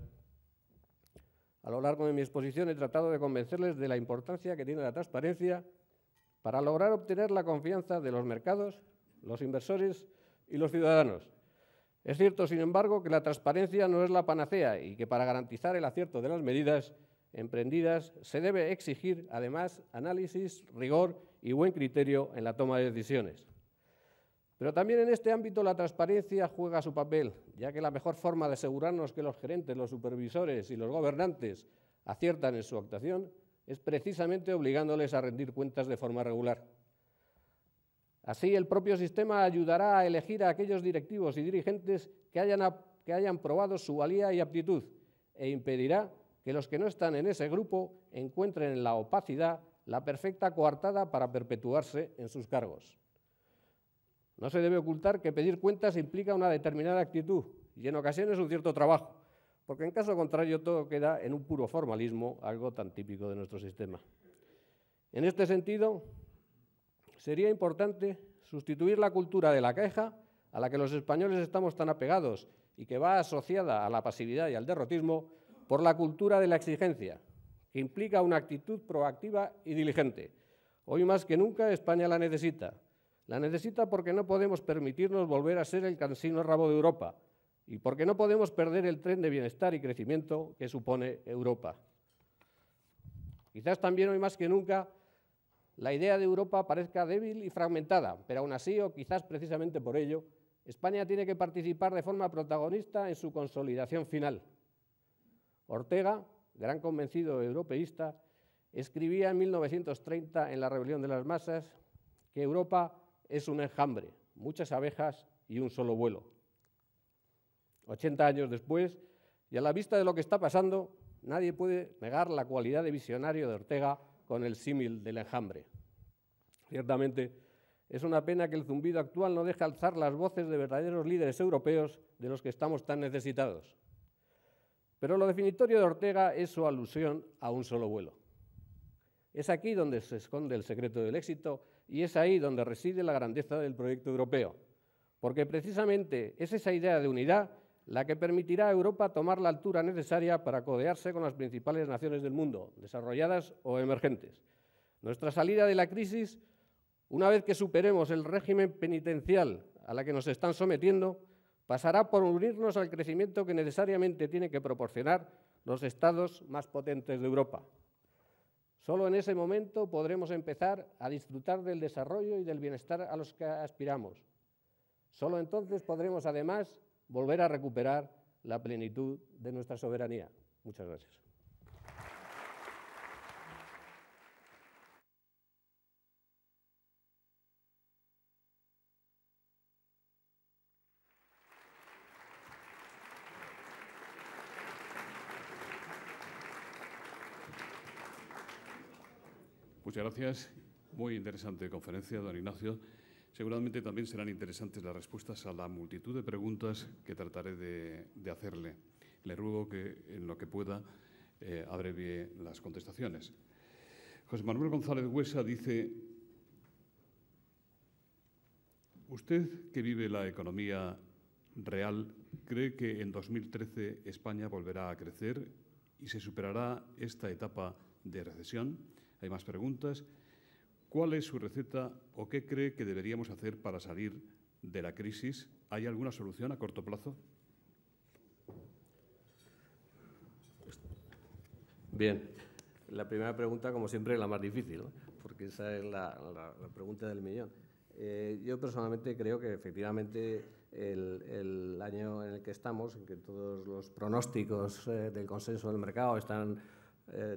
A lo largo de mi exposición he tratado de convencerles de la importancia que tiene la transparencia para lograr obtener la confianza de los mercados, los inversores y los ciudadanos. Es cierto, sin embargo, que la transparencia no es la panacea y que para garantizar el acierto de las medidas emprendidas se debe exigir, además, análisis, rigor y buen criterio en la toma de decisiones. Pero también en este ámbito la transparencia juega su papel, ya que la mejor forma de asegurarnos que los gerentes, los supervisores y los gobernantes aciertan en su actuación es precisamente obligándoles a rendir cuentas de forma regular. Así, el propio sistema ayudará a elegir a aquellos directivos y dirigentes que hayan probado su valía y aptitud e impedirá que los que no están en ese grupo encuentren en la opacidad la perfecta coartada para perpetuarse en sus cargos. No se debe ocultar que pedir cuentas implica una determinada actitud y en ocasiones un cierto trabajo, porque en caso contrario todo queda en un puro formalismo, algo tan típico de nuestro sistema. En este sentido, sería importante sustituir la cultura de la queja, a la que los españoles estamos tan apegados y que va asociada a la pasividad y al derrotismo, por la cultura de la exigencia, que implica una actitud proactiva y diligente. Hoy más que nunca España la necesita. La necesita porque no podemos permitirnos volver a ser el cansino rabo de Europa y porque no podemos perder el tren de bienestar y crecimiento que supone Europa. Quizás también hoy más que nunca la idea de Europa parezca débil y fragmentada, pero aún así, o quizás precisamente por ello, España tiene que participar de forma protagonista en su consolidación final. Ortega, gran convencido europeísta, escribía en 1930 en La rebelión de las masas que Europa es un enjambre, muchas abejas y un solo vuelo. 80 años después, y a la vista de lo que está pasando, nadie puede negar la cualidad de visionario de Ortega con el símil del enjambre. Ciertamente, es una pena que el zumbido actual no deje alzar las voces de verdaderos líderes europeos de los que estamos tan necesitados. Pero lo definitorio de Ortega es su alusión a un solo vuelo. Es aquí donde se esconde el secreto del éxito y es ahí donde reside la grandeza del proyecto europeo, porque precisamente es esa idea de unidad la que permitirá a Europa tomar la altura necesaria para codearse con las principales naciones del mundo, desarrolladas o emergentes. Nuestra salida de la crisis, una vez que superemos el régimen penitencial a la que nos están sometiendo, pasará por unirnos al crecimiento que necesariamente tiene que proporcionar los estados más potentes de Europa. Solo en ese momento podremos empezar a disfrutar del desarrollo y del bienestar a los que aspiramos. Solo entonces podremos, además, volver a recuperar la plenitud de nuestra soberanía. Muchas gracias. Muchas gracias. Muy interesante conferencia, don Ignacio. Seguramente también serán interesantes las respuestas a la multitud de preguntas que trataré de hacerle. Le ruego que, en lo que pueda, abrevie las contestaciones. José Manuel González Huesa dice: ¿usted, que vive la economía real, cree que en 2013 España volverá a crecer y se superará esta etapa de recesión? Hay más preguntas. ¿Cuál es su receta o qué cree que deberíamos hacer para salir de la crisis? ¿Hay alguna solución a corto plazo? Bien, la primera pregunta, como siempre, es la más difícil, ¿no? Porque esa es la pregunta del millón. Yo personalmente creo que efectivamente el año en el que estamos, en que todos los pronósticos del consenso del mercado están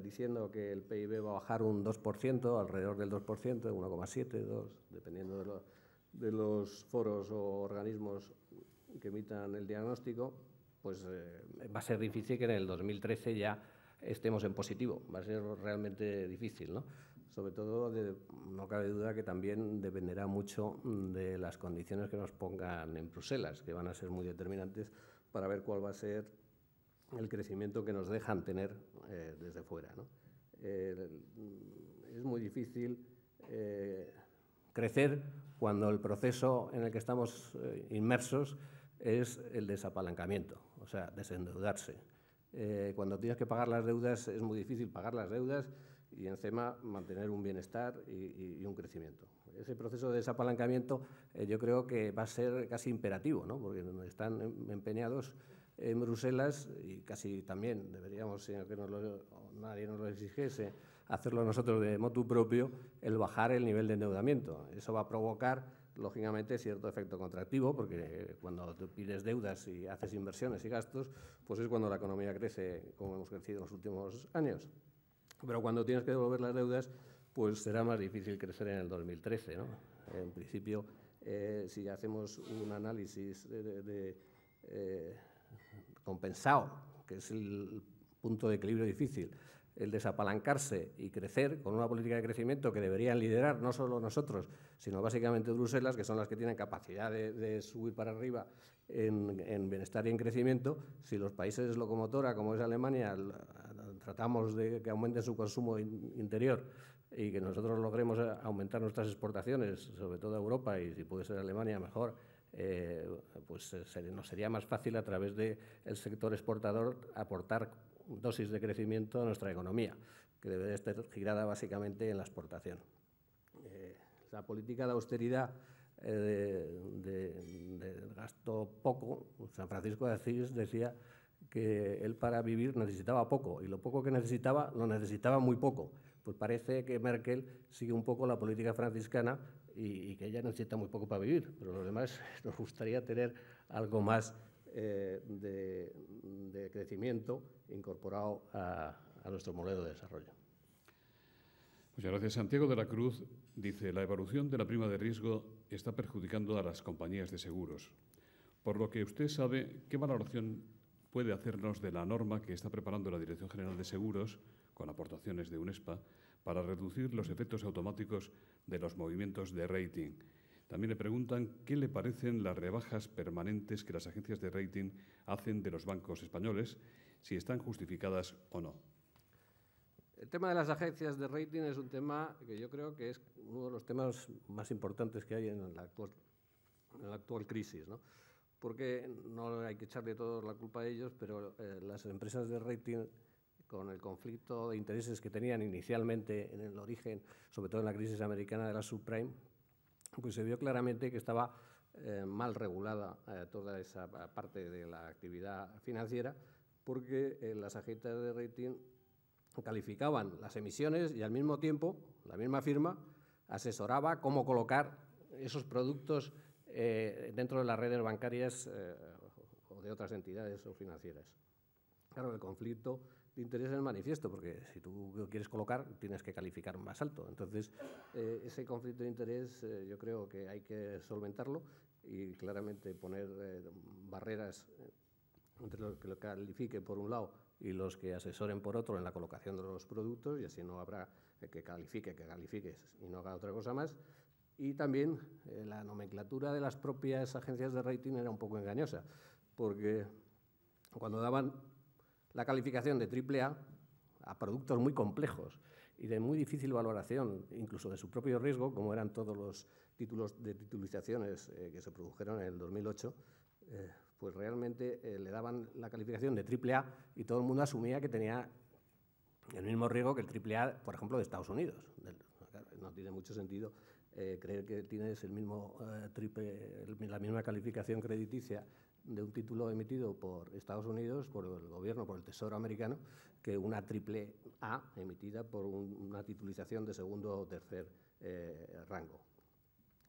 diciendo que el PIB va a bajar un 2%, alrededor del 2%, 1,7, 2, dependiendo de los foros o organismos que emitan el diagnóstico, pues va a ser difícil que en el 2013 ya estemos en positivo. Va a ser realmente difícil, ¿no? Sobre todo, no cabe duda que también dependerá mucho de las condiciones que nos pongan en Bruselas, que van a ser muy determinantes para ver cuál va a ser el crecimiento que nos dejan tener desde fuera, ¿no? Es muy difícil crecer cuando el proceso en el que estamos inmersos es el desapalancamiento, o sea, desendeudarse. Cuando tienes que pagar las deudas es muy difícil pagar las deudas y encima mantener un bienestar y un crecimiento. Ese proceso de desapalancamiento yo creo que va a ser casi imperativo, ¿no? Porque están empeñados en Bruselas y casi también deberíamos, sin que nadie nos lo exigiese, hacerlo nosotros de motu propio, el bajar el nivel de endeudamiento. Eso va a provocar, lógicamente, cierto efecto contractivo, porque cuando tú pides deudas y haces inversiones y gastos, pues es cuando la economía crece, como hemos crecido en los últimos años. Pero cuando tienes que devolver las deudas, pues será más difícil crecer en el 2013, ¿no? En principio, si hacemos un análisis compensado, que es el punto de equilibrio difícil, el desapalancarse y crecer con una política de crecimiento que deberían liderar no solo nosotros, sino básicamente Bruselas, que son las que tienen capacidad de subir para arriba en bienestar y en crecimiento. Si los países locomotora, como es Alemania, tratamos de que aumenten su consumo interior y que nosotros logremos aumentar nuestras exportaciones, sobre todo a Europa, y si puede ser Alemania, mejor, pues nos sería más fácil a través del sector exportador aportar dosis de crecimiento a nuestra economía, que debe estar girada básicamente en la exportación. La política de austeridad de gasto poco, San Francisco de Asís decía que él para vivir necesitaba poco y lo poco que necesitaba lo necesitaba muy poco. Pues parece que Merkel sigue un poco la política franciscana y que ella necesita muy poco para vivir, pero los demás nos gustaría tener algo más de crecimiento incorporado a nuestro modelo de desarrollo. Muchas gracias. Santiago de la Cruz dice: la evolución de la prima de riesgo está perjudicando a las compañías de seguros. Por lo que usted sabe, ¿qué valoración puede hacernos de la norma que está preparando la Dirección General de Seguros, con aportaciones de UNESPA, para reducir los efectos automáticos de los movimientos de rating? También le preguntan qué le parecen las rebajas permanentes que las agencias de rating hacen de los bancos españoles, si están justificadas o no. El tema de las agencias de rating es un tema que yo creo que es uno de los temas más importantes que hay en la actual crisis, ¿no? Porque no hay que echarle toda la culpa a ellos, pero las empresas de rating, con el conflicto de intereses que tenían inicialmente en el origen, sobre todo en la crisis americana de la subprime, pues se vio claramente que estaba mal regulada toda esa parte de la actividad financiera, porque las agencias de rating calificaban las emisiones y al mismo tiempo la misma firma asesoraba cómo colocar esos productos dentro de las redes bancarias o de otras entidades o financieras. Claro, el conflicto de interés es manifiesto, porque si tú quieres colocar, tienes que calificar más alto. Entonces, ese conflicto de interés yo creo que hay que solventarlo y claramente poner barreras entre los que lo califiquen por un lado y los que asesoren por otro en la colocación de los productos, y así no habrá que califiques y no haga otra cosa más. Y también la nomenclatura de las propias agencias de rating era un poco engañosa, porque cuando daban la calificación de AAA a productos muy complejos y de muy difícil valoración, incluso de su propio riesgo, como eran todos los títulos de titulizaciones que se produjeron en el 2008, pues realmente le daban la calificación de AAA y todo el mundo asumía que tenía el mismo riesgo que el AAA, por ejemplo, de Estados Unidos, no tiene mucho sentido creer que tienes el mismo la misma calificación crediticia de un título emitido por Estados Unidos, por el gobierno, por el Tesoro americano, que una triple A emitida por una titulización de segundo o tercer rango.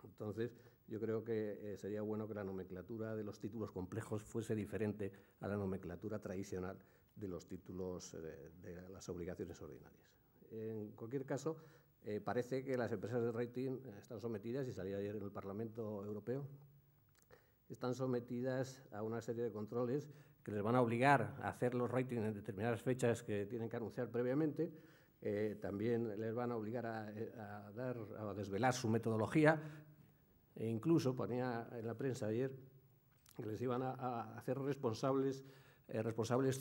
Entonces, yo creo que sería bueno que la nomenclatura de los títulos complejos fuese diferente a la nomenclatura tradicional de los títulos de las obligaciones ordinarias. En cualquier caso, parece que las empresas de rating están sometidas, y salía ayer en el Parlamento Europeo, están sometidas a una serie de controles que les van a obligar a hacer los ratings en determinadas fechas que tienen que anunciar previamente. También les van a obligar a desvelar su metodología, e incluso ponía en la prensa ayer que les iban a hacer responsables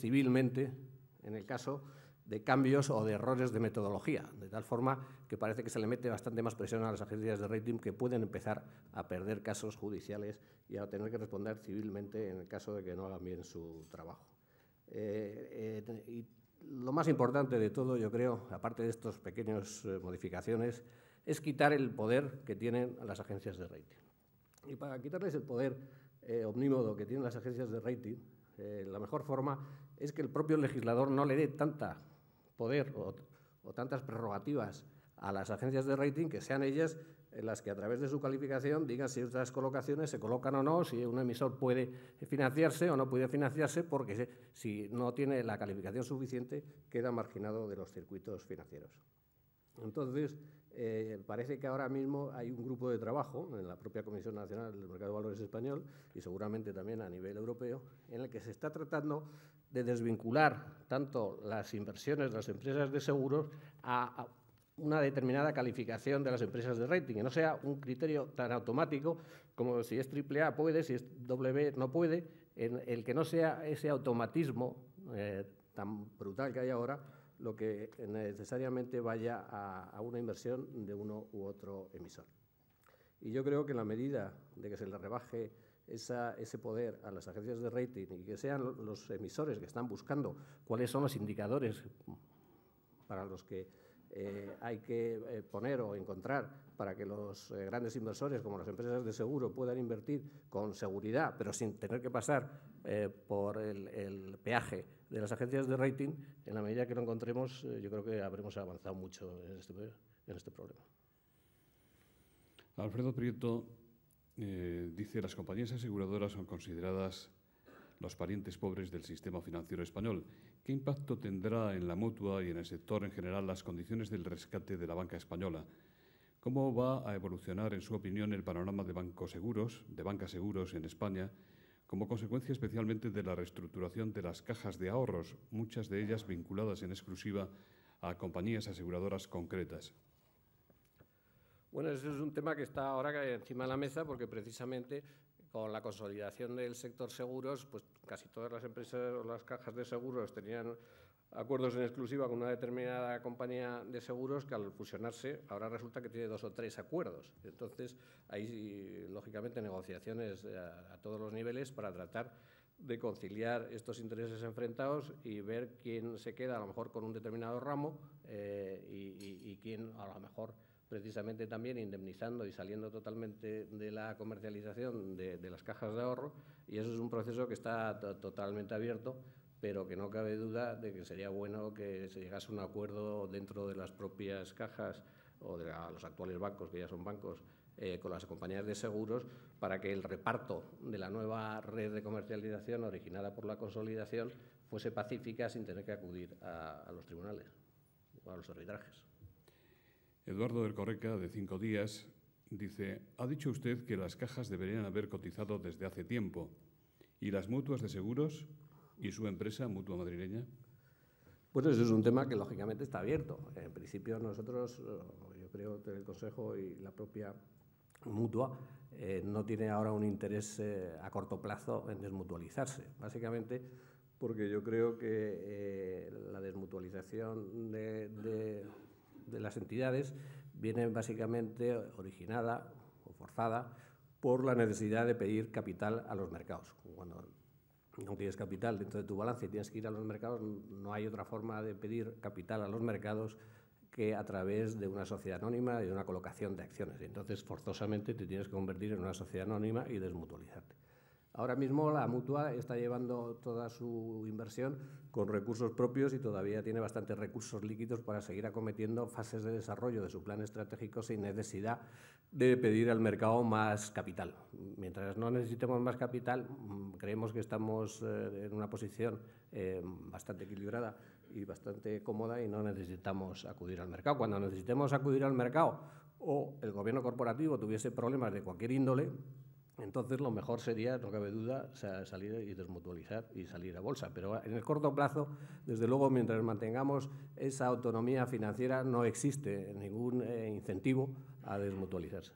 civilmente en el caso de cambios o de errores de metodología, de tal forma que parece que se le mete bastante más presión a las agencias de rating, que pueden empezar a perder casos judiciales y a tener que responder civilmente en el caso de que no hagan bien su trabajo. Y lo más importante de todo, yo creo, aparte de estas pequeñas modificaciones, es quitar el poder que tienen las agencias de rating. Y para quitarles el poder omnímodo que tienen las agencias de rating, la mejor forma es que el propio legislador no le dé tanta poder o tantas prerrogativas a las agencias de rating, que sean ellas las que a través de su calificación digan si estas colocaciones se colocan o no, si un emisor puede financiarse o no puede financiarse, porque si no tiene la calificación suficiente queda marginado de los circuitos financieros. Entonces, parece que ahora mismo hay un grupo de trabajo en la propia Comisión Nacional del Mercado de Valores español, y seguramente también a nivel europeo, en el que se está tratando de desvincular tanto las inversiones de las empresas de seguros a una determinada calificación de las empresas de rating, que no sea un criterio tan automático como si es AAA puede, si es doble no puede, en el que no sea ese automatismo tan brutal que hay ahora lo que necesariamente vaya a una inversión de uno u otro emisor. Y yo creo que en la medida de que se le rebaje ese poder a las agencias de rating y que sean los emisores que están buscando cuáles son los indicadores para los que hay que poner o encontrar para que los grandes inversores, como las empresas de seguro, puedan invertir con seguridad, pero sin tener que pasar por el peaje de las agencias de rating, en la medida que lo encontremos, yo creo que habremos avanzado mucho en este problema. Alfredo Prieto dice: las compañías aseguradoras son consideradas los parientes pobres del sistema financiero español. ¿Qué impacto tendrá en la mutua y en el sector en general las condiciones del rescate de la banca española? ¿Cómo va a evolucionar, en su opinión, el panorama de bancas seguros en España, como consecuencia especialmente de la reestructuración de las cajas de ahorros, muchas de ellas vinculadas en exclusiva a compañías aseguradoras concretas? Bueno, ese es un tema que está ahora encima de la mesa, porque precisamente con la consolidación del sector seguros, pues casi todas las empresas o las cajas de seguros tenían acuerdos en exclusiva con una determinada compañía de seguros, que al fusionarse ahora resulta que tiene 2 o 3 acuerdos. Entonces, hay lógicamente negociaciones a todos los niveles para tratar de conciliar estos intereses enfrentados y ver quién se queda a lo mejor con un determinado ramo y quién a lo mejor precisamente también indemnizando y saliendo totalmente de la comercialización de las cajas de ahorro, y eso es un proceso que está totalmente abierto, pero que no cabe duda de que sería bueno que se llegase a un acuerdo dentro de las propias cajas o de los actuales bancos, que ya son bancos, con las compañías de seguros, para que el reparto de la nueva red de comercialización originada por la consolidación fuese pacífica, sin tener que acudir a los tribunales o a los arbitrajes. Eduardo del Correca, de 5 Días, dice: ha dicho usted que las cajas deberían haber cotizado desde hace tiempo. ¿Y las mutuas de seguros y su empresa, Mutua Madrileña? Bueno, eso es un tema que lógicamente está abierto. En principio nosotros, yo creo que el Consejo y la propia Mutua no tiene ahora un interés a corto plazo en desmutualizarse. Básicamente porque yo creo que la desmutualización de las entidades viene básicamente originada o forzada por la necesidad de pedir capital a los mercados. Cuando no tienes capital dentro de tu balance y tienes que ir a los mercados, no hay otra forma de pedir capital a los mercados que a través de una sociedad anónima y de una colocación de acciones. Y entonces, forzosamente, te tienes que convertir en una sociedad anónima y desmutualizarte. Ahora mismo la Mutua está llevando toda su inversión con recursos propios y todavía tiene bastantes recursos líquidos para seguir acometiendo fases de desarrollo de su plan estratégico sin necesidad de pedir al mercado más capital. Mientras no necesitemos más capital, creemos que estamos en una posición bastante equilibrada y bastante cómoda y no necesitamos acudir al mercado. Cuando necesitemos acudir al mercado o el gobierno corporativo tuviese problemas de cualquier índole, entonces lo mejor sería, no cabe duda, salir y desmutualizar y salir a bolsa. Pero en el corto plazo, desde luego, mientras mantengamos esa autonomía financiera, no existe ningún incentivo a desmutualizarse.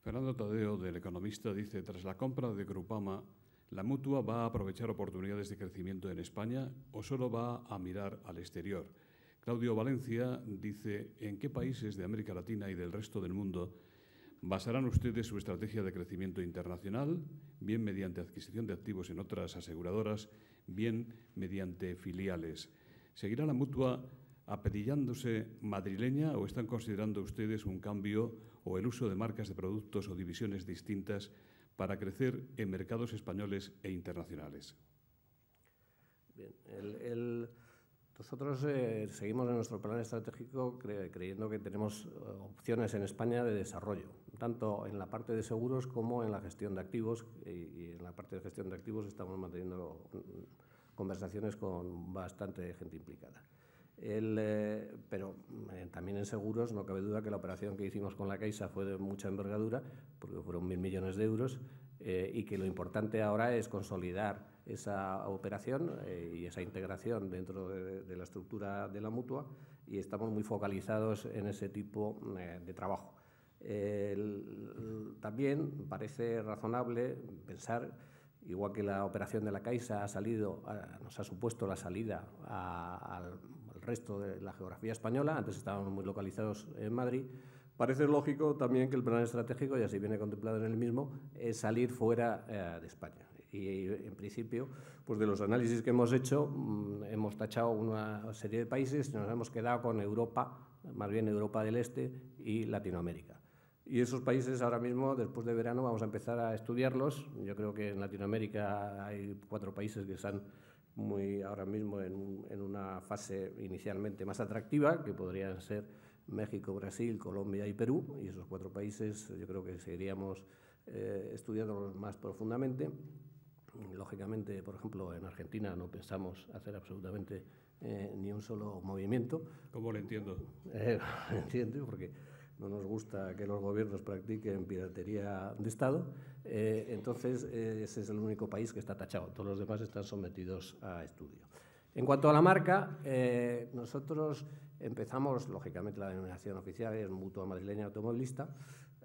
Fernando Tadeo, del Economista, dice: tras la compra de Grupama, ¿la Mutua va a aprovechar oportunidades de crecimiento en España o solo va a mirar al exterior? Claudio Valencia dice: ¿en qué países de América Latina y del resto del mundo basarán ustedes su estrategia de crecimiento internacional, bien mediante adquisición de activos en otras aseguradoras, bien mediante filiales? ¿Seguirá la Mutua apellidándose madrileña o están considerando ustedes un cambio o el uso de marcas de productos o divisiones distintas para crecer en mercados españoles e internacionales? Bien, nosotros seguimos en nuestro plan estratégico creyendo que tenemos opciones en España de desarrollo, tanto en la parte de seguros como en la gestión de activos, y en la parte de gestión de activos estamos manteniendo conversaciones con bastante gente implicada. Pero también en seguros no cabe duda que la operación que hicimos con la Caixa fue de mucha envergadura, porque fueron 1.000 millones de euros, y que lo importante ahora es consolidar esa operación y esa integración dentro de la estructura de la Mutua, y estamos muy focalizados en ese tipo de trabajo. También parece razonable pensar, igual que la operación de la Caixa nos ha supuesto la salida al resto de la geografía española, antes estábamos muy localizados en Madrid, parece lógico también que el plan estratégico, y así viene contemplado en el mismo, es salir fuera de España. Y en principio, pues de los análisis que hemos hecho, hemos tachado una serie de países y nos hemos quedado con Europa, más bien Europa del Este y Latinoamérica. Y esos países ahora mismo, después de verano, vamos a empezar a estudiarlos. Yo creo que en Latinoamérica hay 4 países que están ahora mismo en una fase inicialmente más atractiva, que podrían ser México, Brasil, Colombia y Perú. Y esos 4 países yo creo que seguiríamos estudiándolos más profundamente. Lógicamente, por ejemplo, en Argentina no pensamos hacer absolutamente ni un solo movimiento. ¿Cómo lo entiendo? Entiendo, porque no nos gusta que los gobiernos practiquen piratería de Estado. Entonces, ese es el único país que está tachado. Todos los demás están sometidos a estudio. En cuanto a la marca, nosotros empezamos, lógicamente, la denominación oficial es Mutua Madrileña Automovilista.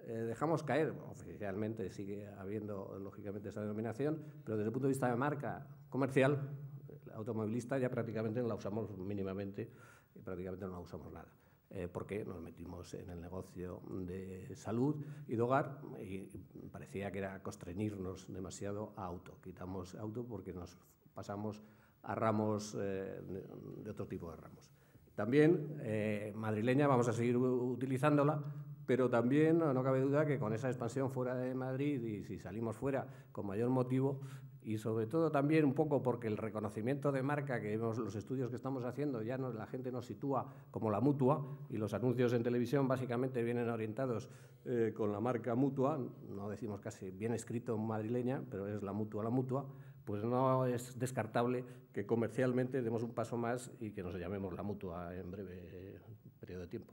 Dejamos caer, oficialmente sigue habiendo, lógicamente, esa denominación, pero desde el punto de vista de marca comercial, automovilista ya prácticamente no la usamos mínimamente y prácticamente no la usamos nada. Porque nos metimos en el negocio de salud y de hogar y parecía que era constreñirnos demasiado a auto. Quitamos auto porque nos pasamos a ramos de otro tipo de ramos. También madrileña vamos a seguir utilizándola, pero también no cabe duda que con esa expansión fuera de Madrid, y si salimos fuera con mayor motivo, y sobre todo también un poco porque el reconocimiento de marca, que vemos los estudios que estamos haciendo, ya la gente nos sitúa como la Mutua, y los anuncios en televisión básicamente vienen orientados con la marca Mutua, no decimos casi bien escrito madrileña, pero es la Mutua, pues no es descartable que comercialmente demos un paso más y que nos llamemos la Mutua en breve periodo de tiempo.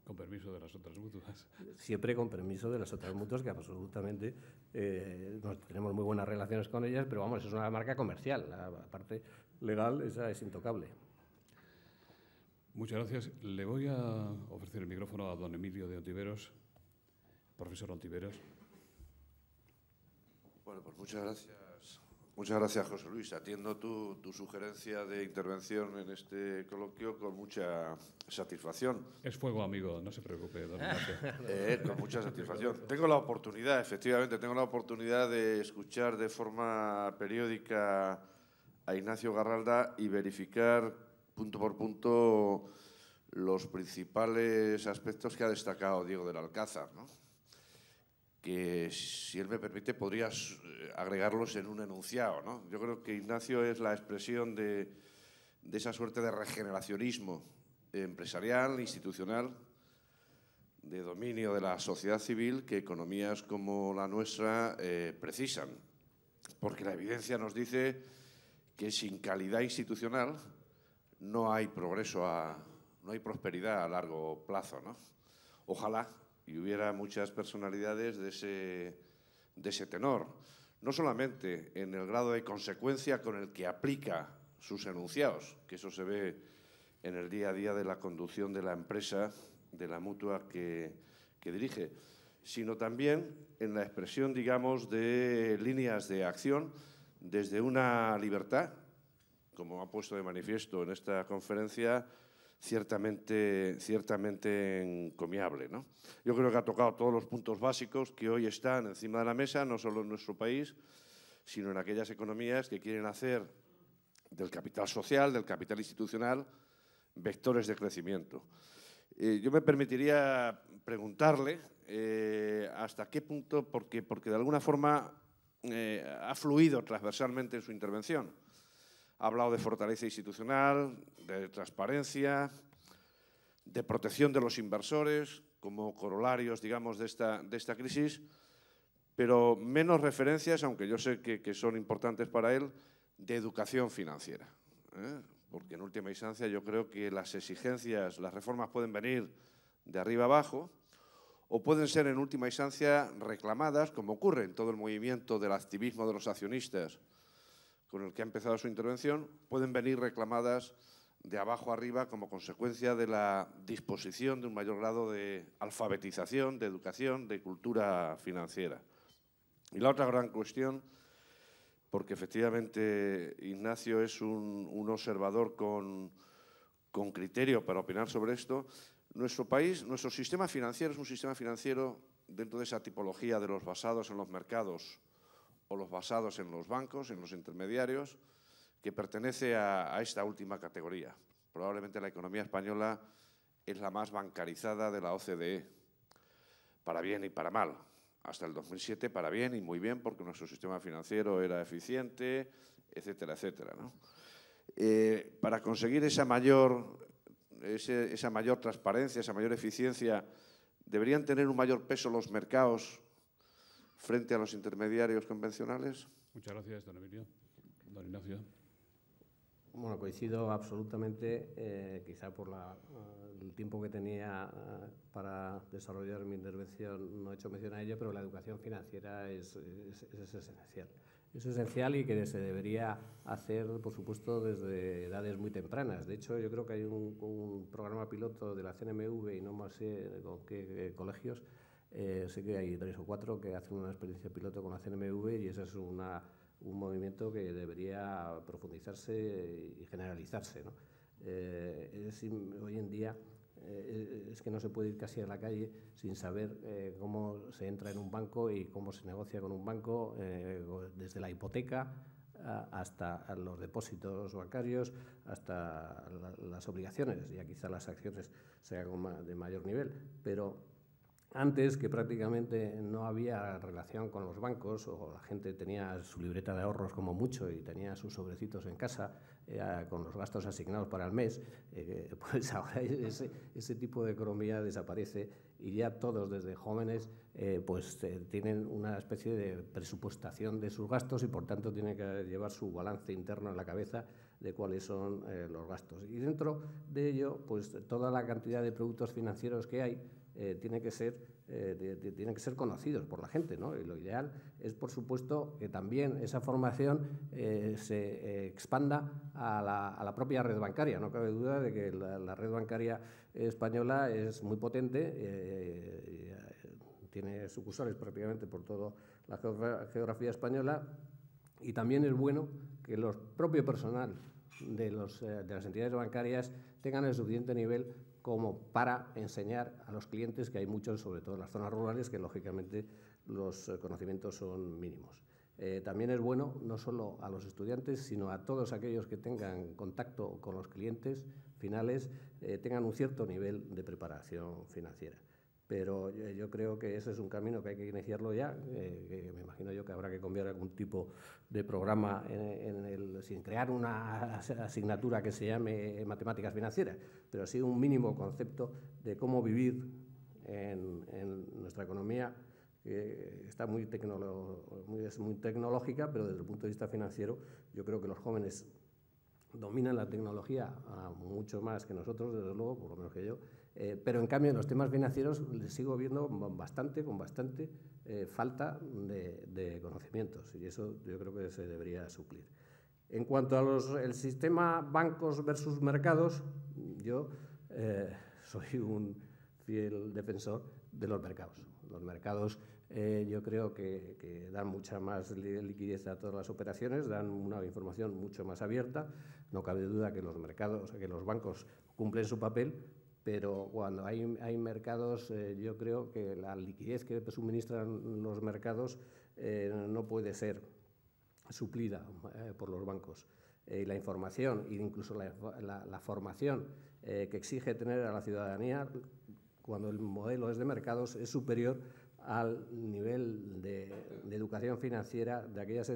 Con permiso de las otras mutuas. Siempre con permiso de las otras mutuas, que absolutamente tenemos muy buenas relaciones con ellas, pero vamos, es una marca comercial. La parte legal esa es intocable. Muchas gracias. Le voy a ofrecer el micrófono a don Emilio de Ontiveros. Profesor Ontiveros. Bueno, pues muchas gracias. Muchas gracias, José Luis. Atiendo tu sugerencia de intervención en este coloquio con mucha satisfacción. Es fuego, amigo, no se preocupe, don Ignacio. Con mucha satisfacción. Tengo la oportunidad, efectivamente, de escuchar de forma periódica a Ignacio Garralda y verificar punto por punto los principales aspectos que ha destacado Diego del Alcázar, ¿no? Que, si él me permite, podrías agregarlos en un enunciado, ¿no? Yo creo que Ignacio es la expresión de esa suerte de regeneracionismo empresarial, institucional, de dominio de la sociedad civil que economías como la nuestra precisan. Porque la evidencia nos dice que sin calidad institucional no hay progreso, no hay prosperidad a largo plazo, ¿no? Ojalá y hubiera muchas personalidades de ese tenor, no solamente en el grado de consecuencia con el que aplica sus enunciados, que eso se ve en el día a día de la conducción de la empresa, de la mutua que dirige, sino también en la expresión, digamos, de líneas de acción desde una libertad, como ha puesto de manifiesto en esta conferencia, ciertamente encomiable, ¿no? Yo creo que ha tocado todos los puntos básicos que hoy están encima de la mesa, no solo en nuestro país, sino en aquellas economías que quieren hacer del capital social, del capital institucional, vectores de crecimiento. Yo me permitiría preguntarle hasta qué punto, porque de alguna forma ha fluido transversalmente en su intervención. Ha hablado de fortaleza institucional, de transparencia, de protección de los inversores como corolarios, digamos, de esta crisis, pero menos referencias, aunque yo sé que son importantes para él, de educación financiera. Porque en última instancia yo creo que las exigencias, las reformas pueden venir de arriba abajo o pueden ser en última instancia reclamadas, como ocurre en todo el movimiento del activismo de los accionistas con el que ha empezado su intervención, pueden venir reclamadas de abajo arriba como consecuencia de la disposición de un mayor grado de alfabetización, de educación, de cultura financiera. Y la otra gran cuestión, porque efectivamente Ignacio es un observador con criterio para opinar sobre esto, nuestro país, nuestro sistema financiero es un sistema financiero dentro de esa tipología de los basados en los mercados o los basados en los bancos, en los intermediarios, que pertenece a esta última categoría. Probablemente la economía española es la más bancarizada de la OCDE, para bien y para mal. Hasta el 2007 para bien y muy bien, porque nuestro sistema financiero era eficiente, etcétera, etcétera, ¿no? Para conseguir esa mayor transparencia, esa mayor eficiencia, ¿deberían tener un mayor peso los mercados frente a los intermediarios convencionales? Muchas gracias, don Emilio. Don Ignacio. Bueno, coincido absolutamente, quizá por el tiempo que tenía para desarrollar mi intervención no he hecho mención a ello, pero la educación financiera es esencial. Es esencial y que se debería hacer, por supuesto, desde edades muy tempranas. De hecho, yo creo que hay un programa piloto de la CNMV y no más sé con qué colegios. Sé que hay 3 o 4 que hacen una experiencia piloto con la CNMV y ese es un movimiento que debería profundizarse y generalizarse, ¿no? Hoy en día es que no se puede ir casi a la calle sin saber cómo se entra en un banco y cómo se negocia con un banco, desde la hipoteca hasta los depósitos bancarios, hasta las obligaciones, ya quizá las acciones sean de mayor nivel, pero antes, que prácticamente no había relación con los bancos, o la gente tenía su libreta de ahorros como mucho y tenía sus sobrecitos en casa con los gastos asignados para el mes, pues ahora ese tipo de economía desaparece y ya todos desde jóvenes tienen una especie de presupuestación de sus gastos y por tanto tienen que llevar su balance interno en la cabeza de cuáles son los gastos. Y dentro de ello, pues toda la cantidad de productos financieros que hay tienen que ser conocidos por la gente, ¿no? Y lo ideal es, por supuesto, que también esa formación se expanda a la propia red bancaria. No cabe duda de que la red bancaria española es muy potente, tiene sucursales prácticamente por toda la geografía española y también es bueno que el propio personal de las entidades bancarias tengan el suficiente nivel como para enseñar a los clientes, que hay muchos, sobre todo en las zonas rurales, que lógicamente los conocimientos son mínimos. También es bueno no solo a los estudiantes, sino a todos aquellos que tengan contacto con los clientes finales, tengan un cierto nivel de preparación financiera. Pero yo creo que ese es un camino que hay que iniciarlo ya, que me imagino yo que habrá que cambiar algún tipo de programa sin crear una asignatura que se llame matemáticas financieras, pero sí un mínimo concepto de cómo vivir en nuestra economía, que está es muy tecnológica, pero desde el punto de vista financiero yo creo que los jóvenes dominan la tecnología mucho más que nosotros, desde luego, por lo menos que yo, pero en cambio en los temas financieros les sigo viendo con bastante falta de conocimientos, y eso yo creo que se debería suplir. En cuanto a el sistema bancos versus mercados, yo soy un fiel defensor de los mercados. Los mercados yo creo que dan mucha más liquidez a todas las operaciones, dan una información mucho más abierta. No cabe duda que los mercados, que los bancos cumplen su papel, pero cuando hay mercados, yo creo que la liquidez que suministran los mercados no puede ser suplida por los bancos. La información e incluso la formación que exige tener a la ciudadanía cuando el modelo es de mercados es superior al nivel de educación financiera de aquellos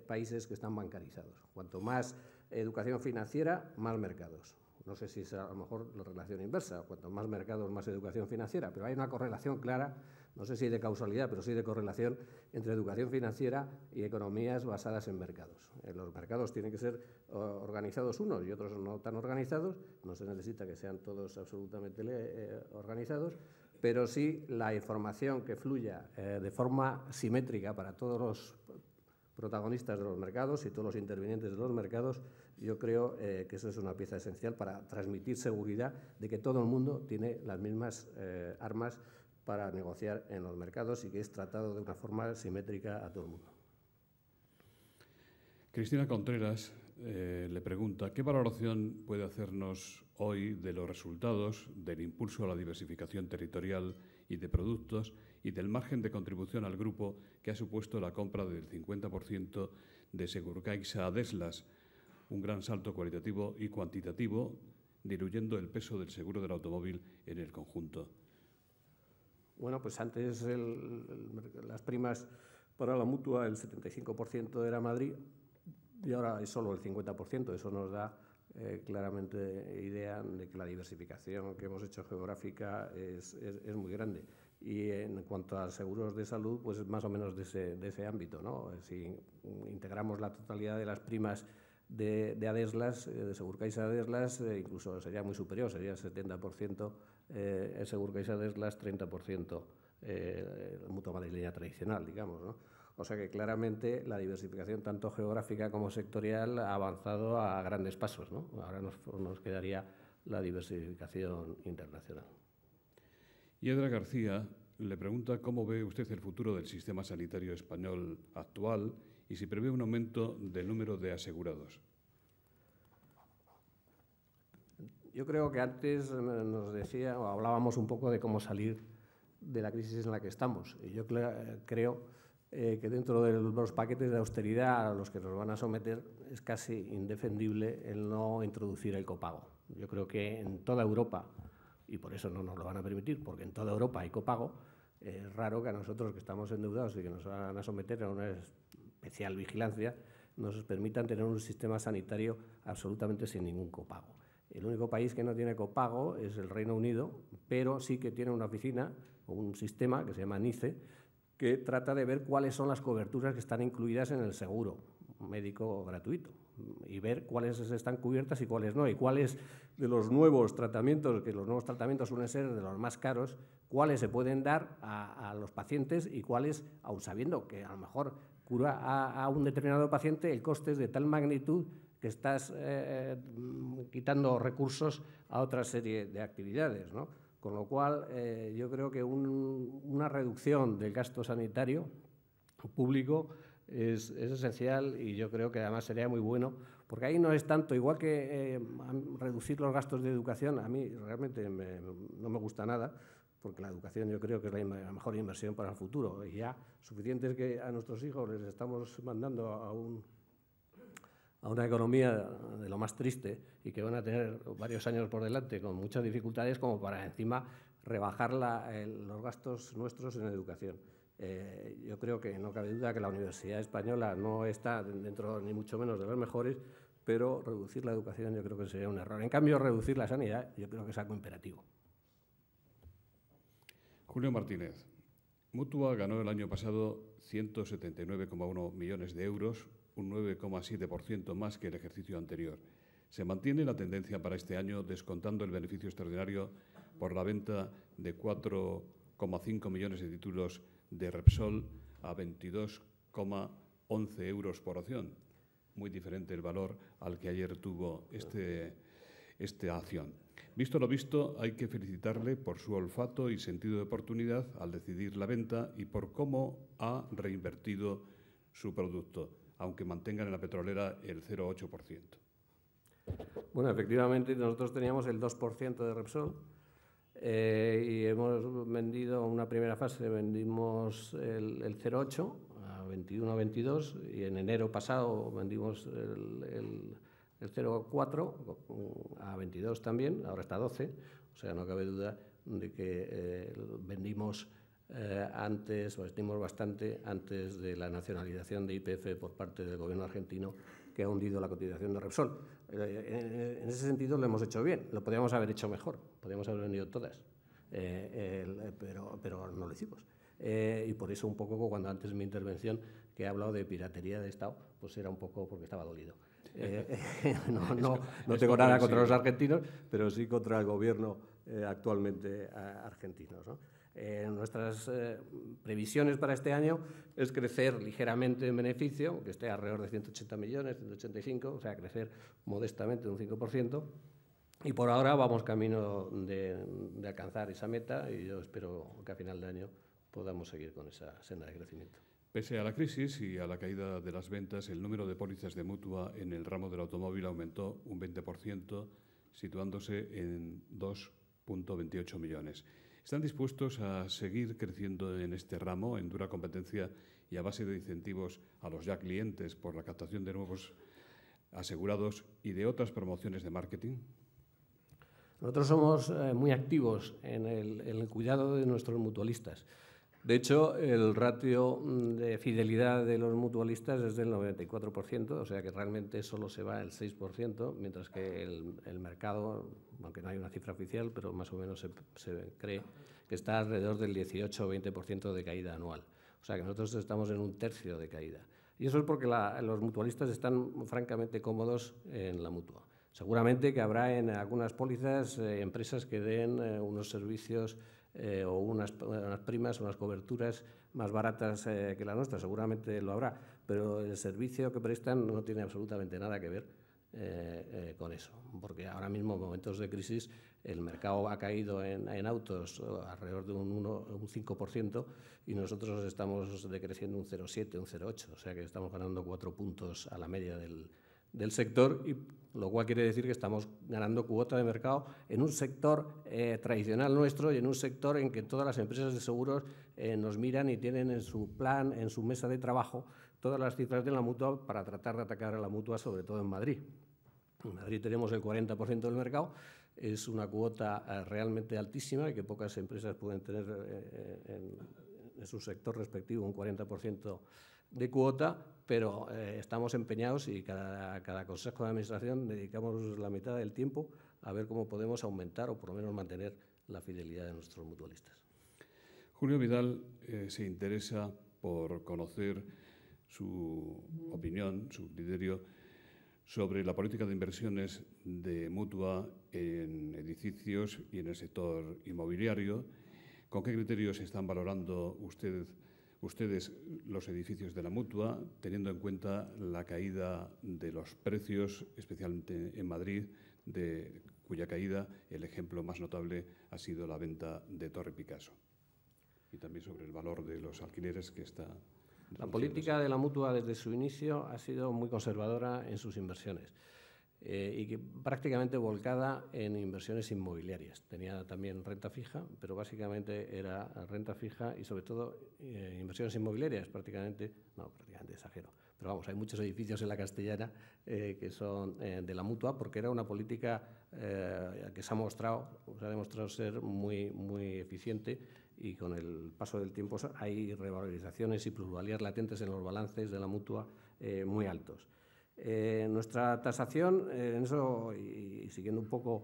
países que están bancarizados. Cuanto más educación financiera, más mercados. No sé si es a lo mejor la relación inversa, cuanto más mercados, más educación financiera, pero hay una correlación clara, no sé si de causalidad, pero sí de correlación entre educación financiera y economías basadas en mercados. Los mercados tienen que ser organizados unos y otros no tan organizados, no se necesita que sean todos absolutamente organizados, pero sí la información que fluya de forma simétrica para todos los protagonistas de los mercados y todos los intervinientes de los mercados, yo creo que eso es una pieza esencial para transmitir seguridad de que todo el mundo tiene las mismas armas para negociar en los mercados y que es tratado de una forma simétrica a todo el mundo. Cristina Contreras le pregunta, ¿qué valoración puede hacernos hoy de los resultados del impulso a la diversificación territorial y de productos y del margen de contribución al grupo que ha supuesto la compra del 50% de Segurcaixa a Deslas, un gran salto cualitativo y cuantitativo, diluyendo el peso del seguro del automóvil en el conjunto? Bueno, pues antes las primas para la mutua, el 75% era Madrid y ahora es solo el 50%. Eso nos da claramente idea de que la diversificación que hemos hecho geográfica es muy grande. Y en cuanto a seguros de salud, pues más o menos de ese ámbito, ¿no? Si integramos la totalidad de las primas de Adeslas, de Segurcaixa Adeslas, incluso sería muy superior, sería el 70% Segurcaixa Adeslas, 30% mutua madrileña tradicional, digamos, ¿no? O sea que claramente la diversificación tanto geográfica como sectorial ha avanzado a grandes pasos, ¿no? Ahora nos quedaría la diversificación internacional. Yedra García le pregunta cómo ve usted el futuro del sistema sanitario español actual y si prevé un aumento del número de asegurados. Yo creo que antes nos decía o hablábamos un poco de cómo salir de la crisis en la que estamos. Y yo creo que dentro de los paquetes de austeridad a los que nos van a someter es casi indefendible el no introducir el copago. Yo creo que en toda Europa, y por eso no nos lo van a permitir, porque en toda Europa hay copago, es raro que a nosotros que estamos endeudados y que nos van a someter a una especial vigilancia nos permitan tener un sistema sanitario absolutamente sin ningún copago. El único país que no tiene copago es el Reino Unido, pero sí que tiene una oficina o un sistema que se llama NICE, que trata de ver cuáles son las coberturas que están incluidas en el seguro médico gratuito y ver cuáles están cubiertas y cuáles no, y cuáles de los nuevos tratamientos, que los nuevos tratamientos suelen ser de los más caros, cuáles se pueden dar a los pacientes y cuáles, aun sabiendo que a lo mejor cura a un determinado paciente, el coste es de tal magnitud que estás quitando recursos a otra serie de actividades, ¿no? Con lo cual, yo creo que una reducción del gasto sanitario público es esencial y yo creo que además sería muy bueno, porque ahí no es tanto, igual que reducir los gastos de educación, a mí realmente no me gusta nada, porque la educación yo creo que es la mejor inversión para el futuro. Y ya suficiente es que a nuestros hijos les estamos mandando a una economía de lo más triste y que van a tener varios años por delante con muchas dificultades como para encima rebajar los gastos nuestros en educación. Yo creo que no cabe duda que la Universidad Española no está dentro ni mucho menos de las mejores, pero reducir la educación yo creo que sería un error. En cambio, reducir la sanidad yo creo que es algo imperativo. Julio Martínez, Mutua ganó el año pasado 179,1 millones de euros, un 9,7% más que el ejercicio anterior. ¿Se mantiene la tendencia para este año descontando el beneficio extraordinario por la venta de 4,5 millones de títulos de Repsol a 22,11 euros por acción? Muy diferente el valor al que ayer tuvo esta acción. Visto lo visto, hay que felicitarle por su olfato y sentido de oportunidad al decidir la venta y por cómo ha reinvertido su producto, aunque mantengan en la petrolera el 0,8%. Bueno, efectivamente, nosotros teníamos el 2% de Repsol y hemos vendido una primera fase, vendimos el 0,8 a 21 a 22 y en enero pasado vendimos el 0,4 a 22 también, ahora está a 12, o sea, no cabe duda de que vendimos antes, o vestimos bastante antes de la nacionalización de YPF por parte del gobierno argentino, que ha hundido la cotización de Repsol. En ese sentido lo hemos hecho bien, lo podríamos haber hecho mejor, podríamos haber vendido todas, pero no lo hicimos. Y por eso un poco cuando antes en mi intervención que he hablado de piratería de Estado, pues era un poco porque estaba dolido. No tengo nada contra los argentinos, pero sí contra el gobierno actualmente argentino, ¿no? Nuestras previsiones para este año es crecer ligeramente en beneficio, que esté alrededor de 180 millones, 185, o sea, crecer modestamente un 5%, y por ahora vamos camino de alcanzar esa meta y yo espero que a final de año podamos seguir con esa senda de crecimiento. Pese a la crisis y a la caída de las ventas, el número de pólizas de Mutua en el ramo del automóvil aumentó un 20%, situándose en 2,28 millones. ¿Están dispuestos a seguir creciendo en este ramo, en dura competencia y a base de incentivos a los ya clientes por la captación de nuevos asegurados y de otras promociones de marketing? Nosotros somos muy activos en el cuidado de nuestros mutualistas. De hecho, el ratio de fidelidad de los mutualistas es del 94%, o sea que realmente solo se va el 6%, mientras que el mercado, aunque no hay una cifra oficial, pero más o menos se cree que está alrededor del 18 o 20% de caída anual. O sea que nosotros estamos en un tercio de caída. Y eso es porque los mutualistas están francamente cómodos en la mutua. Seguramente que habrá en algunas pólizas empresas que den unos servicios o unas primas, unas coberturas más baratas que la nuestra, seguramente lo habrá, pero el servicio que prestan no tiene absolutamente nada que ver con eso, porque ahora mismo en momentos de crisis el mercado ha caído en autos alrededor de un 5% y nosotros estamos decreciendo un 0,7, un 0,8, o sea que estamos ganando 4 puntos a la media del sector, y lo cual quiere decir que estamos ganando cuota de mercado en un sector tradicional nuestro y en un sector en que todas las empresas de seguros nos miran y tienen en su plan, en su mesa de trabajo, todas las cifras de la mutua para tratar de atacar a la mutua, sobre todo en Madrid. En Madrid tenemos el 40% del mercado, es una cuota realmente altísima y que pocas empresas pueden tener en su sector respectivo un 40% de cuota, pero estamos empeñados y cada consejo de administración dedicamos la mitad del tiempo a ver cómo podemos aumentar o por lo menos mantener la fidelidad de nuestros mutualistas. Julio Vidal se interesa por conocer su opinión, su criterio sobre la política de inversiones de Mutua en edificios y en el sector inmobiliario. ¿Con qué criterios están valorando ustedes los edificios de la Mutua, teniendo en cuenta la caída de los precios, especialmente en Madrid, cuya caída, el ejemplo más notable, ha sido la venta de Torre Picasso? Y también sobre el valor de los alquileres que está... La política de la Mutua desde su inicio ha sido muy conservadora en sus inversiones. y que prácticamente volcada en inversiones inmobiliarias. Tenía también renta fija, pero básicamente era renta fija y sobre todo inversiones inmobiliarias, prácticamente exagero. Pero vamos, hay muchos edificios en la Castellana que son de la Mutua, porque era una política que se ha demostrado ser muy eficiente, y con el paso del tiempo hay revalorizaciones y plusvalías latentes en los balances de la Mutua muy altos. Nuestra tasación, en eso, y siguiendo un poco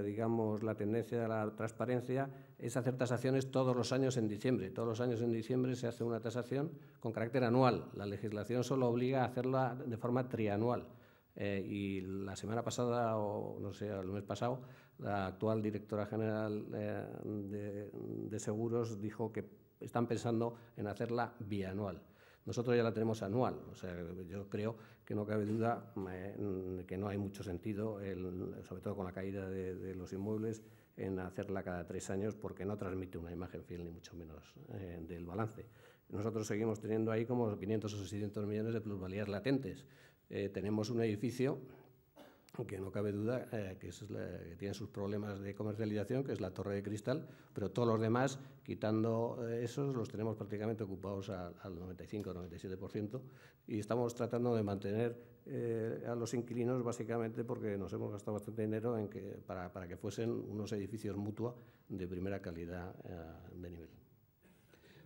digamos, la tendencia de la transparencia, es hacer tasaciones todos los años en diciembre. Todos los años en diciembre se hace una tasación con carácter anual. La legislación solo obliga a hacerla de forma trianual. Y la semana pasada, o no sé, el mes pasado, la actual directora general de seguros dijo que están pensando en hacerla bianual. Nosotros ya la tenemos anual, o sea, yo creo que no cabe duda que no hay mucho sentido, sobre todo con la caída de los inmuebles, en hacerla cada 3 años, porque no transmite una imagen fiel, ni mucho menos del balance. Nosotros seguimos teniendo ahí como 500 o 600 millones de plusvalías latentes. Tenemos un edificio que no cabe duda que tiene sus problemas de comercialización, que es la Torre de Cristal, pero todos los demás, quitando esos, los tenemos prácticamente ocupados al 95-97%, y estamos tratando de mantener a los inquilinos, básicamente porque nos hemos gastado bastante dinero para que fuesen unos edificios Mutua de primera calidad de nivel.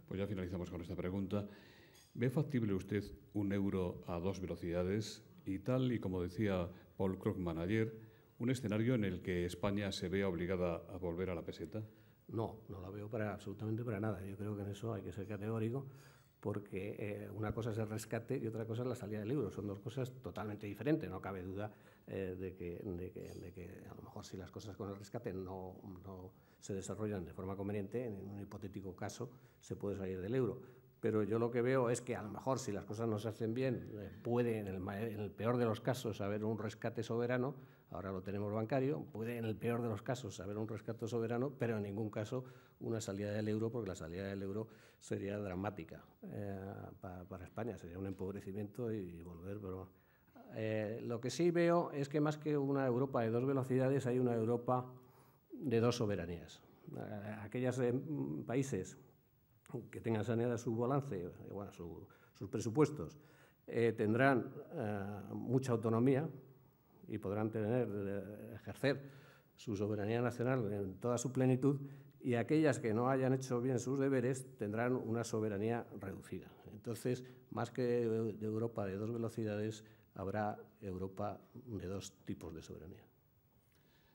Pues ya finalizamos con esta pregunta. ¿Ve factible usted un euro a 2 velocidades y tal y como decía Paul Krugman ayer, un escenario en el que España se vea obligada a volver a la peseta? No, no la veo absolutamente para nada. Yo creo que en eso hay que ser categórico, porque una cosa es el rescate y otra cosa es la salida del euro. Son dos cosas totalmente diferentes. No cabe duda de que a lo mejor si las cosas con el rescate no se desarrollan de forma conveniente, en un hipotético caso se puede salir del euro. Pero yo lo que veo es que a lo mejor si las cosas no se hacen bien, puede en el peor de los casos haber un rescate soberano. Ahora lo tenemos bancario, puede en el peor de los casos haber un rescate soberano, pero en ningún caso una salida del euro, porque la salida del euro sería dramática para España, sería un empobrecimiento y volver. Pero lo que sí veo es que más que una Europa de 2 velocidades, hay una Europa de 2 soberanías. Aquellos países que tengan saneada su balance, bueno, sus presupuestos, tendrán mucha autonomía y podrán ejercer su soberanía nacional en toda su plenitud, y aquellas que no hayan hecho bien sus deberes tendrán una soberanía reducida. Entonces, más que de Europa de 2 velocidades, habrá Europa de 2 tipos de soberanía.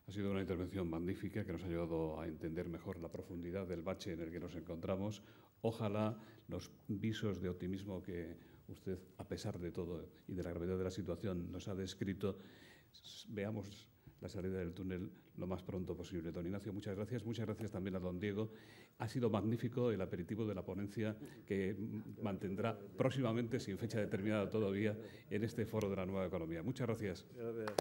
Ha sido una intervención magnífica que nos ha ayudado a entender mejor la profundidad del bache en el que nos encontramos. Ojalá los visos de optimismo que usted, a pesar de todo y de la gravedad de la situación, nos ha descrito, veamos la salida del túnel lo más pronto posible. Don Ignacio, muchas gracias. Muchas gracias también a don Diego. Ha sido magnífico el aperitivo de la ponencia que mantendrá próximamente, sin fecha determinada todavía, en este foro de la nueva economía. Muchas gracias. Gracias.